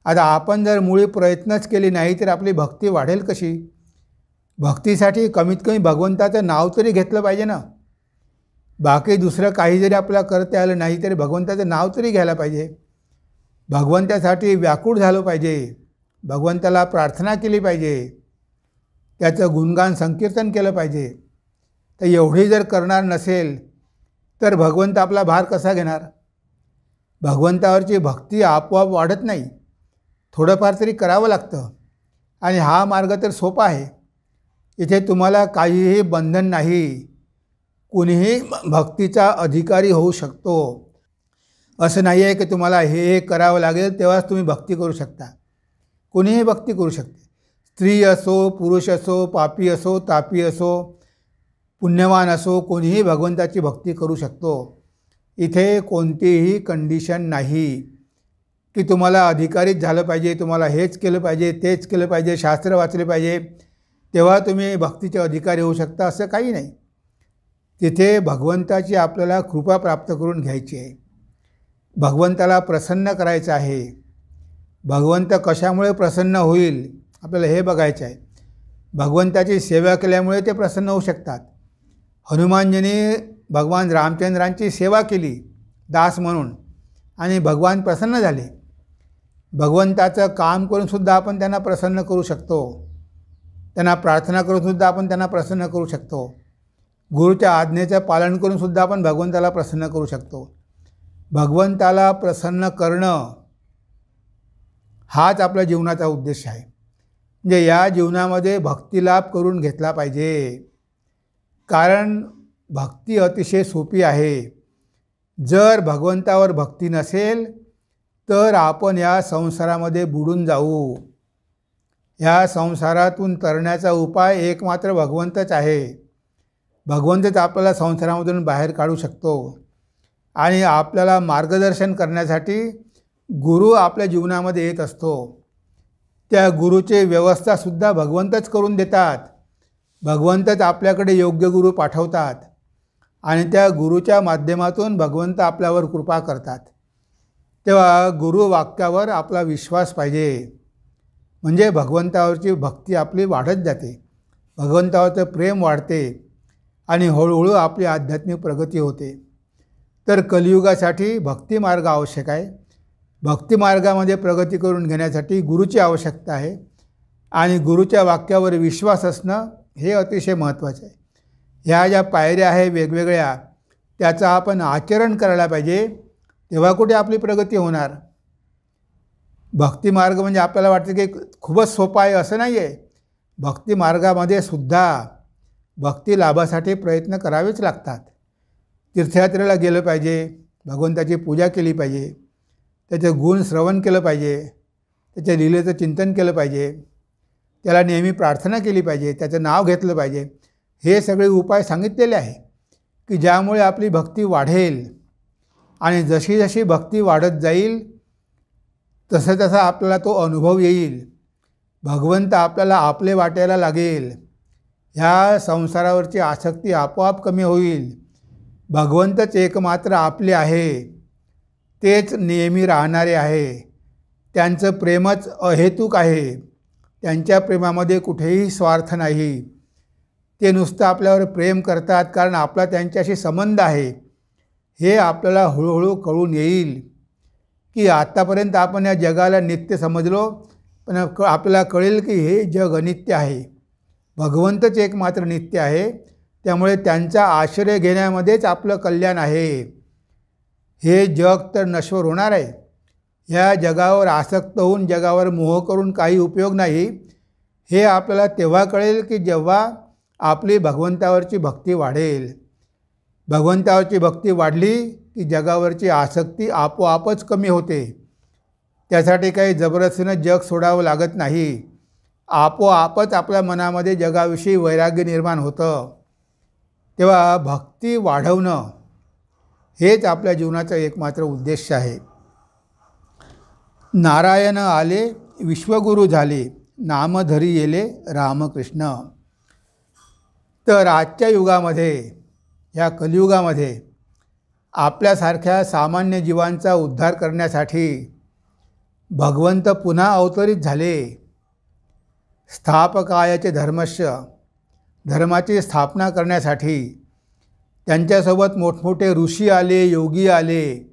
आता आपण जर मुळी प्रयत्नच केले नाही तर आपली भक्ती वाढेल कशी? भक्तीसाठी कमीत कमी भगवंताचं नाव तरी घेतलं पाहिजे ना. बाकी दुसरं काही जरी आपल्याला करता आलं नाही तरी भगवंताचं नाव तरी घ्यायला पाहिजे. भगवंतासाठी व्याकुळ झालं पाहिजे. भगवंताला प्रार्थना केली पाहिजे. त्याचं गुणगान संकीर्तन केलं पाहिजे. तर एवढी जर करणार नसेल तर भगवंत आपला भार कसा घेणार? भगवंतावरची भक्ती आपोआप वाढत नाही. थोडंफार तरी करावं लागतं. आणि हा मार्ग तर सोपा आहे. इथे तुम्हाला काहीही बंधन नाही. कुणीही भक्तीचा अधिकारी होऊ शकतो. असं नाही आहे की तुम्हाला हे करावं लागेल तेव्हाच तुम्ही भक्ती करू शकता. कुणीही भक्ती करू शकते. स्त्री असो, पुरुष असो, पापी असो, तापी असो, पुण्यवान असो, कोणीही भगवंताची भक्ती करू शकतो. इथे कोणतीही कंडिशन नाही की तुम्हाला अधिकारीच झालं पाहिजे, तुम्हाला हेच केलं पाहिजे, तेच केलं पाहिजे, शास्त्र वाचले पाहिजे, तेव्हा तुम्ही भक्तीचे अधिकारी होऊ शकता, असं काही नाही. तिथे भगवंताची आपल्याला कृपा प्राप्त करून घ्यायची आहे. भगवंताला प्रसन्न करायचं आहे. भगवंत कशामुळे प्रसन्न होईल आपल्याला हे बघायचं आहे. भगवंताची सेवा केल्यामुळे ते प्रसन्न होऊ शकतात. हनुमानजींनी भगवान रामचंद्रांची सेवा केली दास म्हणून आणि भगवान प्रसन्न झाले. भगवंताचं काम करूनसुद्धा आपण त्यांना प्रसन्न करू शकतो. त्यांना प्रार्थना करूनसुद्धा आपण त्यांना प्रसन्न करू शकतो. गुरुच्या आज्ञेचं पालन करूनसुद्धा आपण भगवंताला प्रसन्न करू शकतो. भगवंताला प्रसन्न करणं हाच आपल्या जीवनाचा उद्देश आहे. म्हणजे या जीवनामध्ये भक्तिलाभ करून घेतला पाहिजे. कारण भक्ती अतिशय सोपी आहे. जर भगवंतावर भक्ती नसेल तर आपण या संसारामध्ये बुडून जाऊ. या संसारातून तरण्याचा उपाय एकमात्र भगवंतच आहे. भगवंतच आपल्याला संसारामधून बाहेर काढू शकतो. आणि आपल्याला मार्गदर्शन करण्यासाठी गुरु आपल्या जीवनामध्ये येत असतो. त्या गुरुची व्यवस्थासुद्धा भगवंतच करून देतात. भगवंतच आपल्याकडे योग्य गुरु पाठवतात आणि त्या गुरुच्या माध्यमातून भगवंत आपल्यावर कृपा करतात. तेव्हा गुरु वाक्यावर आपला विश्वास पाहिजे. म्हणजे भगवंतावरची भक्ती आपली वाढत जाते. भगवंतावरचं प्रेम वाढते आणि हळूहळू आपली आध्यात्मिक प्रगती होते. तर कलियुगासाठी भक्तिमार्ग आवश्यक आहे. भक्तिमार्गामध्ये प्रगती करून घेण्यासाठी गुरुची आवश्यकता आहे. आणि गुरुच्या वाक्यावर विश्वास असणं हे अतिशय महत्त्वाचं आहे. ह्या ज्या पायऱ्या आहे वेगवेगळ्या त्याचं आपण आचरण करायला पाहिजे. तेव्हा कुठे आपली प्रगती होणार. भक्तिमार्ग म्हणजे आपल्याला वाटतं की खूपच सोपा आहे असं नाही आहे. भक्तिमार्गामध्ये सुद्धा भक्ती लाभासाठी प्रयत्न करावेच लागतात. तीर्थयात्रेला गेलं पाहिजे, भगवंताची पूजा केली पाहिजे, त्याचे गुण श्रवण केलं पाहिजे, त्याच्या लीलेचं चिंतन केलं पाहिजे, त्याला नेहमी प्रार्थना केली पाहिजे, त्याचं नाव घेतलं पाहिजे. हे सगळे उपाय सांगितलेले आहे की ज्यामुळे आपली भक्ती वाढेल. आणि जशी जशी भक्ती वाढत जाईल तसं तसा आपल्याला तो अनुभव येईल. भगवंत आपल्याला आपले वाटायला लागेल. ह्या संसारावरची आसक्ती आपोआप कमी होईल. भगवंतच एकमात्र आपले आहे. तेच नेहमी राहणारे आहे. त्यांचं प्रेमच अहेतुक आहे. त्यांच्या प्रेमामध्ये कुठेही स्वार्थ नाही. ते नुसतं आपल्यावर प्रेम करतात कारण आपला त्यांच्याशी संबंध आहे. हे आपल्याला हळूहळू कळून येईल की आत्तापर्यंत आपण या जगाला नित्य समजलो, पण आपल्याला कळेल की हे जग अनित्य आहे. भगवंतच एकमात्र नित्य आहे. त्यामुळे त्यांचा आश्रय घेण्यामध्येच आपलं कल्याण आहे. हे जग तर नश्वर होणार आहे. ह्या जगावर आसक्त होऊन जगावर मोह करून काही उपयोग नाही. हे आपल्याला तेव्हा कळेल की जेव्हा आपली भगवंतावरची भक्ती वाढेल. भगवंतावरची भक्ती वाढली की जगावरची आसक्ती आपोआपच कमी होते. त्यासाठी काही जबरदस्तीनं जग सोडावं लागत नाही. आपोआपच आपल्या मनामध्ये जगाविषयी वैराग्य निर्माण होतं. तेव्हा भक्ती वाढवणं हेच आपल्या जीवनाचा एकमात्र उद्देश आहे. नारायण आले विश्वगुरू झाले, नामधरी येले रामकृष्ण. तर आजच्या युगामध्ये, या कलियुगामध्ये आपल्यासारख्या सामान्य जीवांचा उद्धार करण्यासाठी भगवंत पुन्हा अवतरित झाले. स्थापकायाचे धर्मस्य, धर्माची स्थापना करण्यासाठी त्यांच्यासोबत मोठमोठे ऋषी आले, योगी आले.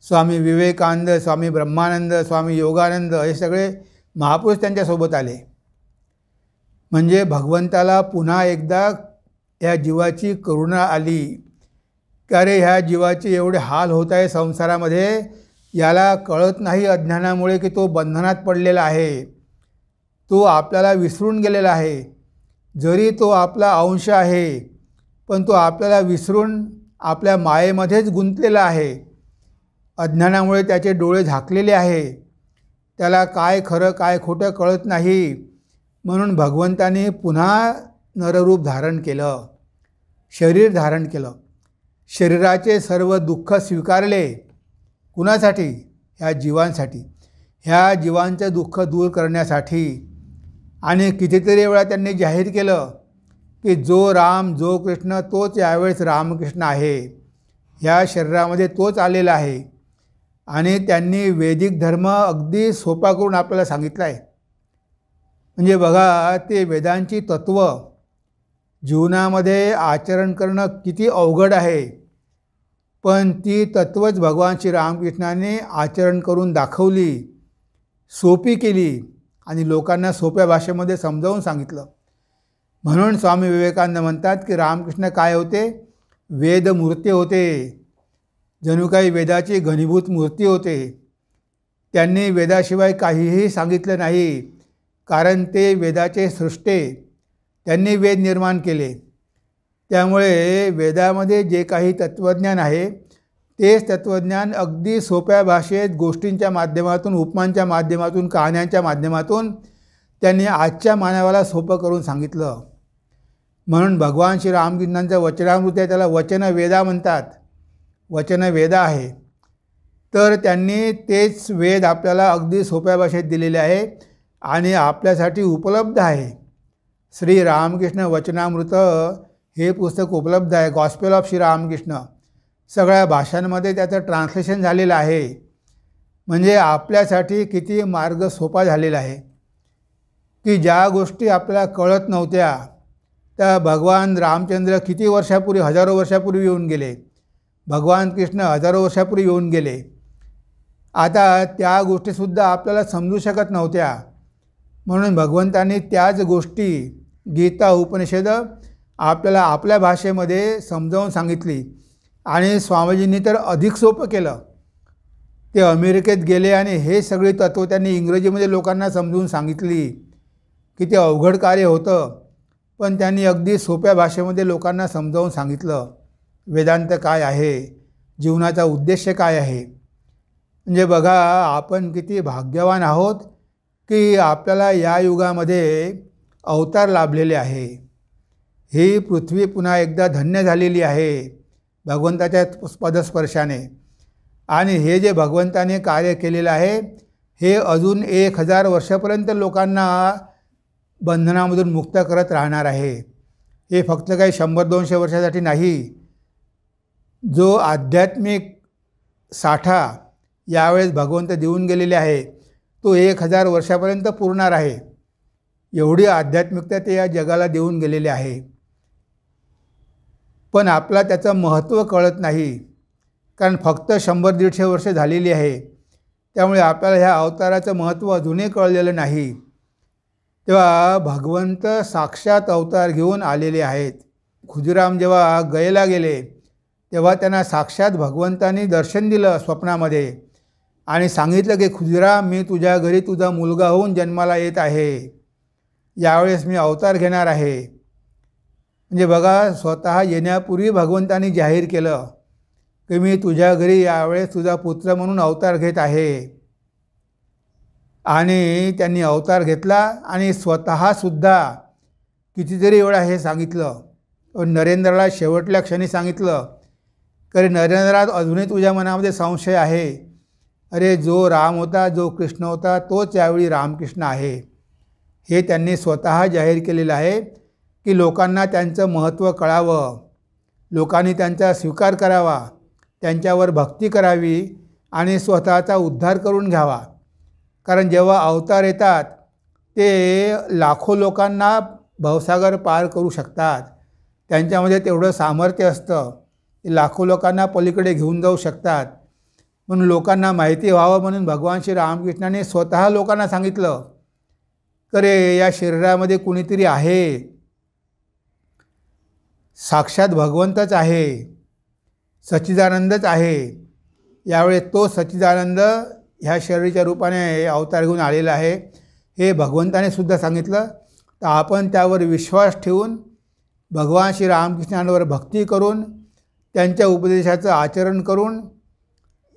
स्वामी विवेकानंद, स्वामी ब्रह्मानंद, स्वामी योगानंद हे सगळे महापुरुष त्यांच्यासोबत आले. म्हणजे भगवंताला पुन्हा एकदा या जीवाची करुणा आली की अरे ह्या जीवाचे एवढे हाल होत आहे संसारामध्ये, याला कळत नाही अज्ञानामुळे की तो बंधनात पडलेला आहे, तो आपल्याला विसरून गेलेला आहे. जरी तो आपला अंश आहे पण तो आपल्याला विसरून आपल्या मायेमध्येच गुंतलेला आहे. अज्ञानामुळे त्याचे डोळे झाकलेले आहे, त्याला काय खरं काय खोटं कळत नाही. म्हणून भगवंताने पुन्हा नररूप धारण केलं, शरीर धारण केलं. शरीराचे सर्व दुःख स्वीकारले. कुणासाठी? ह्या जीवांसाठी, ह्या जीवांचं दुःख दूर करण्यासाठी. आणि कितीतरी वेळा त्यांनी जाहीर केलं की जो राम, जो कृष्ण तोच यावेळेस रामकृष्ण आहे. ह्या शरीरामध्ये तोच आलेला आहे. आणि त्यांनी वैदिक धर्म अगदी सोपा करून आपल्याला सांगितला आहे. म्हणजे बघा, ते वेदांची तत्त्व जीवनामध्ये आचरण करणं किती अवघड आहे, पण ती तत्त्वच भगवान श्री रामकृष्णाने आचरण करून दाखवली, सोपी केली आणि लोकांना सोप्या भाषेमध्ये समजावून सांगितलं. म्हणून स्वामी विवेकानंद म्हणतात की रामकृष्ण काय होते? वेदमूर्ती होते. जणू काही वेदाची घनीभूत मूर्ती होते. त्यांनी वेदाशिवाय काहीही सांगितलं नाही, कारण ते वेदाचे सृष्टे. त्यांनी वेद निर्माण केले. त्यामुळे वेदामध्ये जे काही तत्त्वज्ञान आहे तेच तत्त्वज्ञान अगदी सोप्या भाषेत गोष्टींच्या माध्यमातून, उपमांच्या माध्यमातून, कहाण्यांच्या माध्यमातून त्यांनी आजच्या मानवाला सोपं करून सांगितलं. म्हणून भगवान श्री रामकृष्णांचं वचनामृत आहे, त्याला वचन वेदा म्हणतात. वचन वेदा आहे. तर त्यांनी तेच वेद आपल्याला अगदी सोप्या भाषेत दिलेले आहे आणि आपल्यासाठी उपलब्ध आहे. श्री रामकृष्ण वचनामृत हे पुस्तक उपलब्ध आहे. गॉस्पेल ऑफ श्री रामकृष्ण सगळ्या भाषांमध्ये त्याचं ट्रान्सलेशन झालेलं आहे. म्हणजे आपल्यासाठी किती मार्ग सोपा झालेला आहे की ज्या गोष्टी आपल्याला कळत नव्हत्या त्या भगवान रामचंद्र किती वर्षापूर्वी, हजारो वर्षापूर्वी येऊन गेले. भगवान कृष्ण हजारो वर्षापूर्वी येऊन गेले. आता त्या गोष्टीसुद्धा आपल्याला समजू शकत नव्हत्या. म्हणून भगवंतांनी त्याच गोष्टी, गीता उपनिषद आपल्याला आपल्या भाषेमध्ये समजावून सांगितली. आणि स्वामीजींनी तर अधिक सोपं केलं. ते अमेरिकेत गेले आणि हे सगळी तत्त्व त्यांनी इंग्रजीमध्ये लोकांना समजून सांगितली. किती अवघड कार्य होतं, पण त्यांनी अगदी सोप्या भाषेमध्ये लोकांना समजावून सांगितलं वेदांत काय आहे, जीवनाचा उद्देश काय आहे. म्हणजे बघा, आपण किती भाग्यवान आहोत की आपल्याला या युगामध्ये अवतार लाभलेले आहे. ही पृथ्वी पुन्हा एकदा धन्य झालेली आहे भगवंताच्या पदस्पर्शाने. आणि हे जे भगवंताने कार्य केलेलं आहे हे अजून 1000 वर्षापर्यंत लोकांना बंधनामधून मुक्त करत राहणार आहे. हे फक्त काही 100-200 वर्षासाठी नाही. जो आध्यात्मिक साठा यावेळेस भगवंत देऊन गेलेले आहे तो 1000 वर्षापर्यंत पुरणार आहे. एवढी आध्यात्मिकता ते या जगाला देऊन गेलेले आहे. पण आपला त्याचं महत्त्व कळत नाही, कारण फक्त 100-150 वर्ष झालेली आहे. त्यामुळे आपल्याला ह्या अवताराचं महत्त्व अजूनही कळलेलं नाही. तेव्हा भगवंत साक्षात अवतार घेऊन आलेले आहेत. खुदिराम जेव्हा गयेला गेले तेव्हा त्यांना साक्षात भगवंतांनी दर्शन दिलं स्वप्नामध्ये आणि सांगितलं की खुदिराम, मी तुझ्या घरी तुझा मुलगा होऊन जन्माला येत आहे. यावेळेस मी अवतार घेणार आहे. म्हणजे बघा, स्वतः येण्यापूर्वी भगवंतांनी जाहीर केलं की मी तुझ्या घरी यावेळेस तुझा पुत्र म्हणून अवतार घेत आहे. आणि त्यांनी अवतार घेतला आणि स्वतःसुद्धा कितीतरी वेळा हे सांगितलं. नरेंद्राला शेवटल्या क्षणी सांगितलं, अरे नरेंद्रा, अजूनही तुझ्या मनामध्ये संशय आहे. अरे जो राम होता, जो कृष्ण होता, तोच यावेळी रामकृष्ण आहे. हे त्यांनी स्वतः जाहीर केलेलं आहे की लोकांना त्यांचं महत्त्व कळावं, लोकांनी त्यांचा स्वीकार करावा, त्यांच्यावर भक्ती करावी आणि स्वतःचा उद्धार करून घ्यावा. कारण जेव्हा अवतार येतात ते लाखो लोकांना भवसागर पार करू शकतात. त्यांच्यामध्ये तेवढं सामर्थ्य असतं, ते लाखो लोकांना पलीकडे घेऊन जाऊ शकतात. म्हणून लोकांना माहिती व्हावं म्हणून भगवान श्री रामकृष्णाने स्वतः लोकांना सांगितलं, अरे या शरीरामध्ये कुणीतरी आहे, साक्षात भगवंतच आहे, सच्चिदानंदच आहे. यावेळी तो सच्चिदानंद ह्या शरीराच्या रूपाने अवतार घेऊन आलेला आहे. हे भगवंताने सुद्धा सांगितलं. तर आपण त्यावर विश्वास ठेवून भगवान श्री रामकृष्णांवर भक्ती करून त्यांच्या उपदेशाचं आचरण करून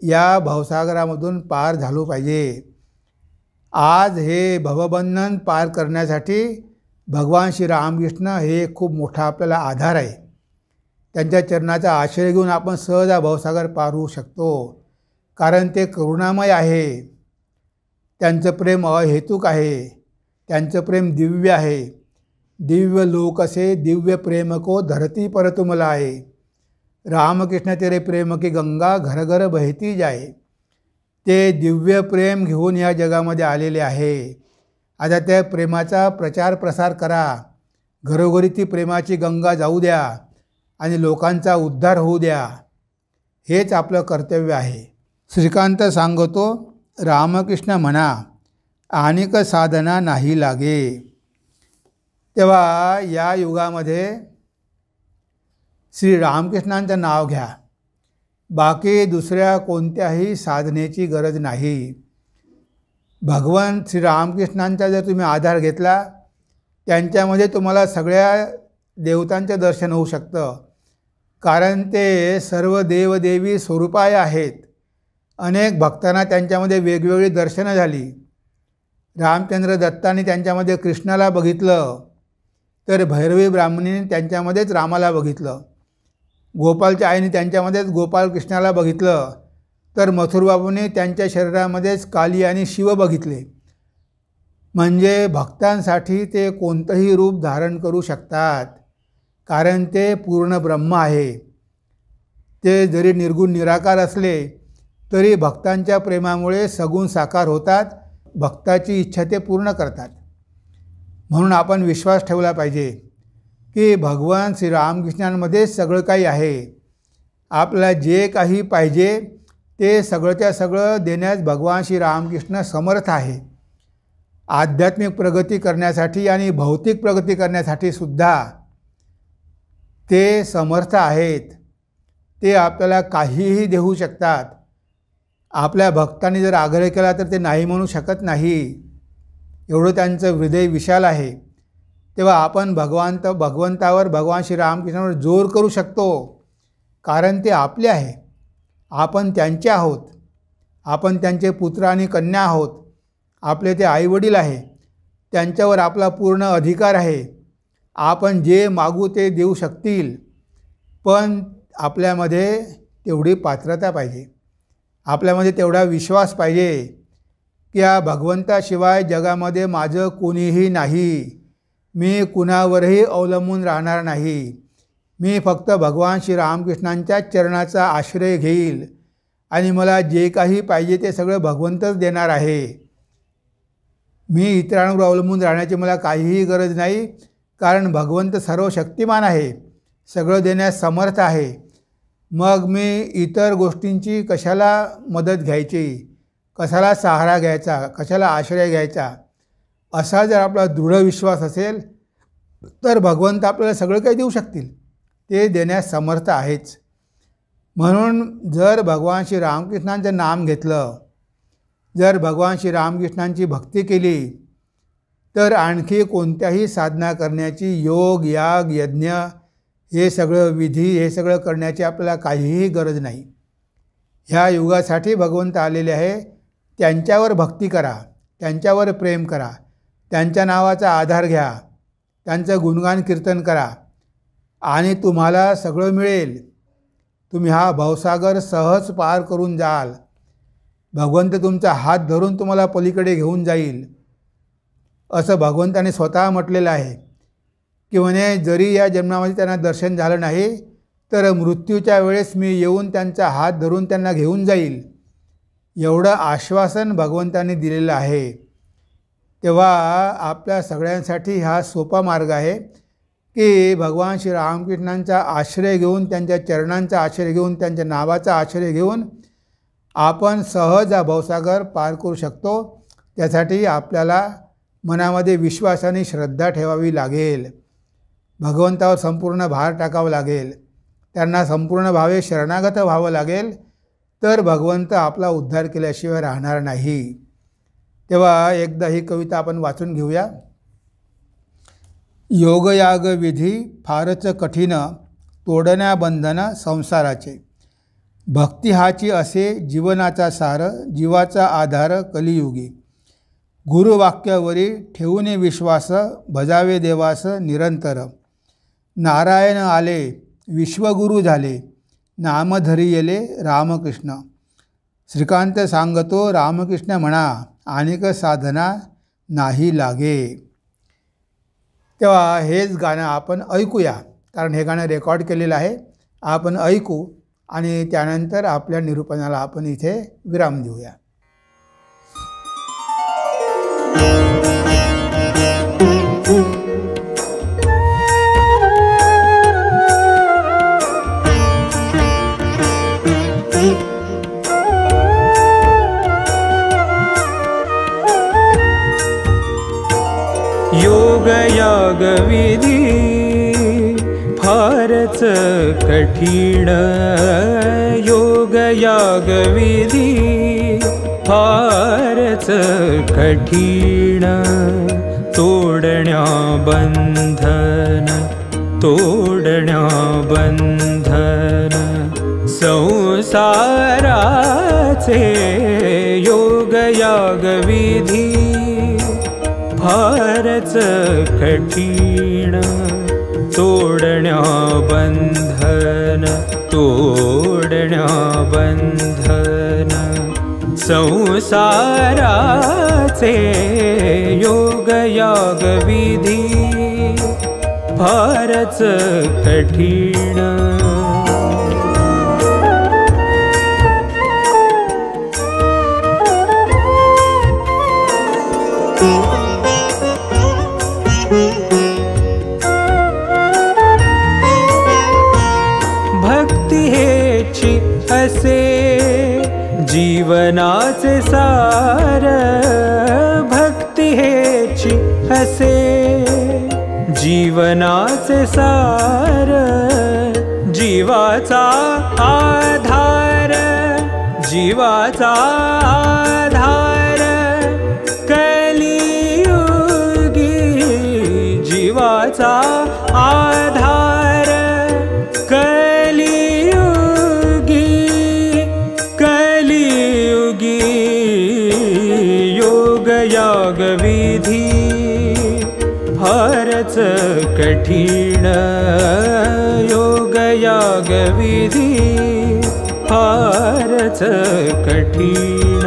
या भवसागरामधून पार झालो पाहिजे. आज हे भवबंधन पार करण्यासाठी भगवान श्री रामकृष्ण हे खूप मोठा आपल्याला आधार आहे. त्यांच्या चरणाचा आश्रय घेऊन आपण सहज हा भवसागर पार होऊ शकतो. कारण ते करुणामय आहे, त्यांचं प्रेम अहेतुक आहे, त्यांचं प्रेम दिव्य आहे. दिव्य लोक असे दिव्य प्रेम को धरती पर तुम लाए, रामकृष्ण तेरे प्रेम की गंगा घर घर बहती जाए. ते दिव्य प्रेम घेऊन या जगामध्ये आलेले आहे. आता त्या प्रेमाचा प्रचार प्रसार करा, घरोघरी ती प्रेमाची गंगा जाऊ द्या आणि लोकांचा उद्धार होऊ द्या. हेच आपलं कर्तव्य आहे. श्रीकांत सांगतो, रामकृष्ण म्हणा आणिक साधना नाही लागे. तेव्हा या युगामध्ये श्री रामकृष्णांचं नाव घ्या, बाकी दुसऱ्या कोणत्याही साधनेची गरज नाही. भगवान श्री रामकृष्णांचा जर तुम्ही आधार घेतला, त्यांच्यामध्ये तुम्हाला सगळ्या देवतांचं दर्शन होऊ शकतं. कारण ते सर्व देवदेवी स्वरूपाय आहेत. अनेक भक्तांना त्यांच्यामध्ये वेगवेगळी दर्शनं झाली. रामचंद्र दत्तांनी त्यांच्यामध्ये कृष्णाला बघितलं, तर भैरवी ब्राह्मणीने त्यांच्यामध्येच रामाला बघितलं. गोपालच्या आईने त्यांच्यामध्येच गोपाल कृष्णाला बघितलं, तर मथुरबाबूने त्यांच्या शरीरामध्येच काली आणि शिव बघितले. म्हणजे भक्तांसाठी ते कोणतंही रूप धारण करू शकतात, कारण ते पूर्ण ब्रह्म आहे. ते जरी निर्गुण निराकार असले तरी भक्तांच्या प्रेमामुळे सगुण साकार होतात, भक्ताची इच्छा ते पूर्ण करतात. म्हणून आपण विश्वास ठेवला पाहिजे की भगवान श्री रामकृष्णांमध्येच सगळं काही आहे. आपल्याला जे काही पाहिजे ते सगळंच्या सगळं देण्यास भगवान श्री रामकृष्ण समर्थ आहे. आध्यात्मिक प्रगती करण्यासाठी आणि भौतिक प्रगती करण्यासाठी सुद्धा ते समर्थ आहेत. ते आपल्याला काहीही देऊ शकतात. आपल्या भक्तांनी जर आग्रह केला तर ते नाही म्हणू शकत नाही, एवढं त्यांचं हृदय विशाल आहे. तेव्हा आपण भगवंतावर भगवान श्री रामकृष्णावर जोर करू शकतो, कारण ते आपले आहे, आपण त्यांचे आहोत, आपण त्यांचे पुत्र आणि कन्या आहोत, आपले ते आईवडील आहे, त्यांच्यावर आपला पूर्ण अधिकार आहे. आपण जे मागू ते देऊ शकतील, पण आपल्यामध्ये तेवढी पात्रता पाहिजे, आपल्यामध्ये तेवढा विश्वास पाहिजे की या भगवंताशिवाय जगामध्ये माझं कोणीही नाही, मी कुणावरही अवलंबून राहणार नाही. मी फक्त भगवान श्री रामकृष्णांच्या चरणाचा आश्रय घेईल आणि मला जे काही पाहिजे ते सगळं भगवंतच देणार आहे. मी इतरांवर अवलंबून राहण्याची मला काहीही गरज नाही, कारण भगवंत सर्व शक्तिमान आहे, सगळं देण्यास समर्थ आहे. मग मी इतर गोष्टींची कशाला मदत घ्यायची, कशाला सहारा घ्यायचा, कशाला आश्रय घ्यायचा. असा जर आपला दृढ विश्वास असेल तर भगवंत आपल्याला सगळं काही देऊ शकतील, ते देण्यास समर्थ आहेच. म्हणून जर भगवान श्री रामकृष्णांचं नाम घेतलं, जर भगवान श्री रामकृष्णांची भक्ती केली, तर आणखी कोणत्याही साधना करण्याची, योग याग यज्ञ हे सगळं विधी हे सगळं करण्याची आपल्याला काहीही गरज नाही. ह्या युगासाठी भगवंत आलेले आहे. त्यांच्यावर भक्ती करा, त्यांच्यावर प्रेम करा, त्यांच्या नावाचा आधार घ्या, त्यांचं गुणगान कीर्तन करा आणि तुम्हाला सगळं मिळेल. तुम्ही हा भवसागर सहज पार करून जाल. भगवंत तुमचा हात धरून तुम्हाला पलीकडे घेऊन जाईल असं भगवंताने स्वतः म्हटलेलं आहे की म्हणे जरी या जन्मामध्ये त्यांना दर्शन झालं नाही तर मृत्यूच्या वेळेस मी येऊन त्यांचा हात धरून त्यांना घेऊन जाईल, एवढं आश्वासन भगवंताने दिलेलं आहे. तेव्हा आपल्या सगळ्यांसाठी हा सोपा मार्ग आहे की भगवान श्री रामकृष्णांचा आश्रय घेऊन, त्यांच्या चरणांचा आश्रय घेऊन, त्यांच्या नावाचा आश्रय घेऊन आपण सहज हा भवसागर पार करू शकतो. त्यासाठी आपल्याला मनामध्ये विश्वासाने श्रद्धा ठेवावी लागेल, भगवंतावर संपूर्ण भार टाकावा लागेल, त्यांना संपूर्ण भावे शरणागत व्हावं लागेल. तर भगवंत आपला उद्धार केल्याशिवाय राहणार नाही. तेव्हा एकदा ही कविता आपण वाचून घेऊया. योगयाग विधी फारच कठीण, तोडण्या बंधन संसाराचे. भक्ती हाची असे जीवनाचा सार, जीवाचा आधार कलियुगी. गुरुवाक्यावरी ठेवून विश्वास, भजावे देवास निरंतर. नारायण आले विश्वगुरु झाले, नाम धरियले रामकृष्ण. श्रीकांत सांगतो रामकृष्ण म्हणा, अनेक साधना नाही लागे. तेव्हा हेच गाणं आपण ऐकूया, कारण हे गाणं रेकॉर्ड केलेलं आहे. आपण ऐकू आणि त्यानंतर आपल्या निरूपणाला आपण इथे विराम देऊया. योगयाग विधी फारच कठीण, योगयाग विधी फारच कठीण. तोडण्या बंधन, तोडण्या बंधन संसाराचे. योगयाग विधी फारच कठीण. तोडण्या बंधन, तोडण्या बंधन संसाराचे. योगयाग विधी फारच कठीण. भक्ती हेची असे जीवनाचे सार, भक्ती हेची असे जीवनाचे सार. जीवाचा आधार, जीवाचा आधार कलियुगी. जीवाचा आधार कलियुगी, कलियुगी. योगयाग विधी फारच कठीण, योगयाग विधी फारच कठीण.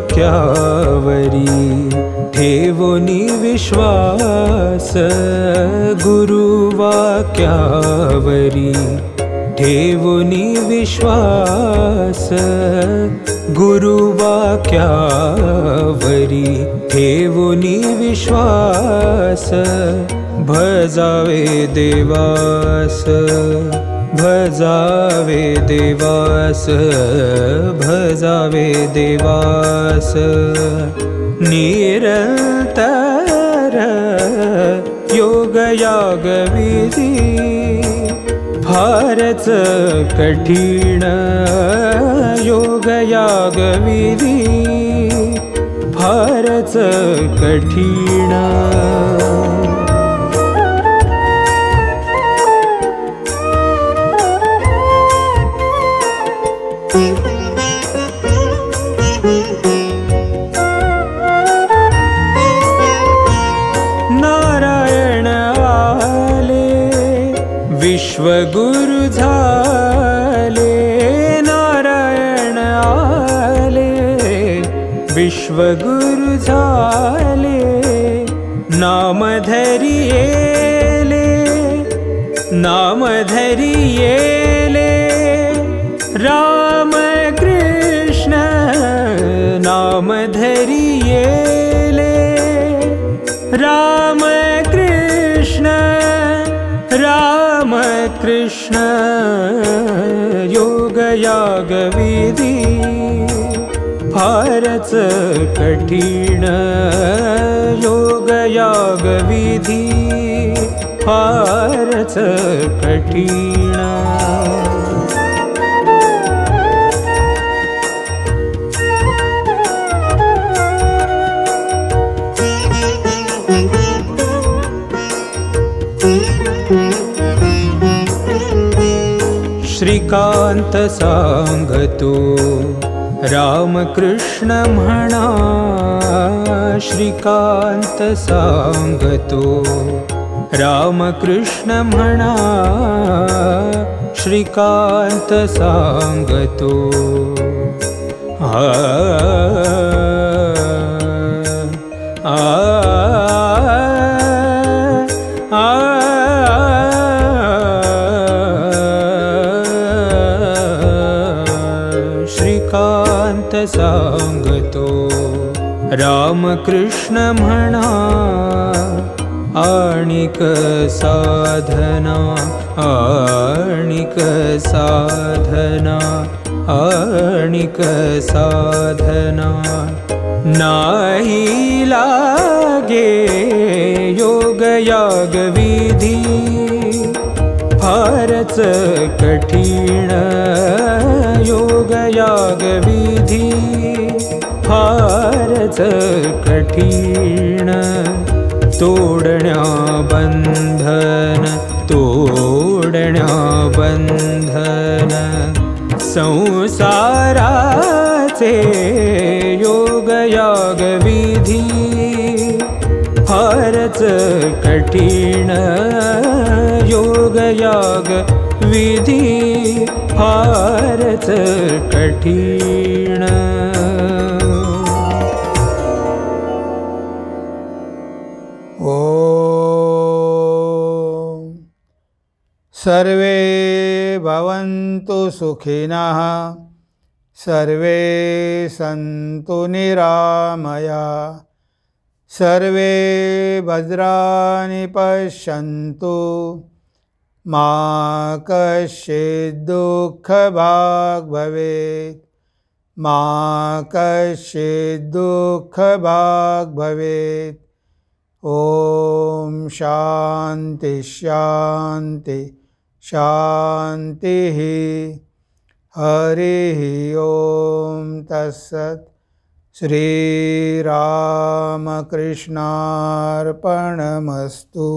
गुरुवाक्यावरी ठेवोनी विश्वास, गुरुवाक्यावरी ठेवोनी विश्वास. गुरुवाक्यावरी ठेवोनी विश्वास. भजावे देवास, भजावे देवास, भजावे देवास. निरंतर योगयाग विधी फारच कठीण योगयाग विधी फारच कठीण नारायण आले विश्वगुरु झाले नारायण आले विश्वगुरु झाले नाम धरियेले राम कृष्ण नाम धरियेले राम कृष्ण योगयाग विधी फारच कठीण योगयाग विधी फारच कठीण श्रीकांत सांगतो रामकृष्ण म्हणा श्रीकांत सांगतो रामकृष्ण म्हणा श्रीकांत सांगतो श्रीकांत सांगतो रामकृष्ण म्हणा आणिक साधना आणिक साधना आणिक साधना नाही लागे योगयाग विधी फारच कठीण योगयाग विधी फारच कठीण तोडण्या बंधन संसाराचे योगयाग विधी फारच कठीण योगयाग विधी फारच कठीण सर्वे भवन्तु सुखिनः सर्वे सन्तु निरामया सर्वे भद्राणि पश्यन्तु मा कश्चित् दुःखभाग् भवेत् मा कश्चित् दुःखभाग् भवेत् ॐ शान्ति शान्ति शान्तिः हरिः ॐ तत्सत् श्रीरामकृष्णार्पणमस्तु।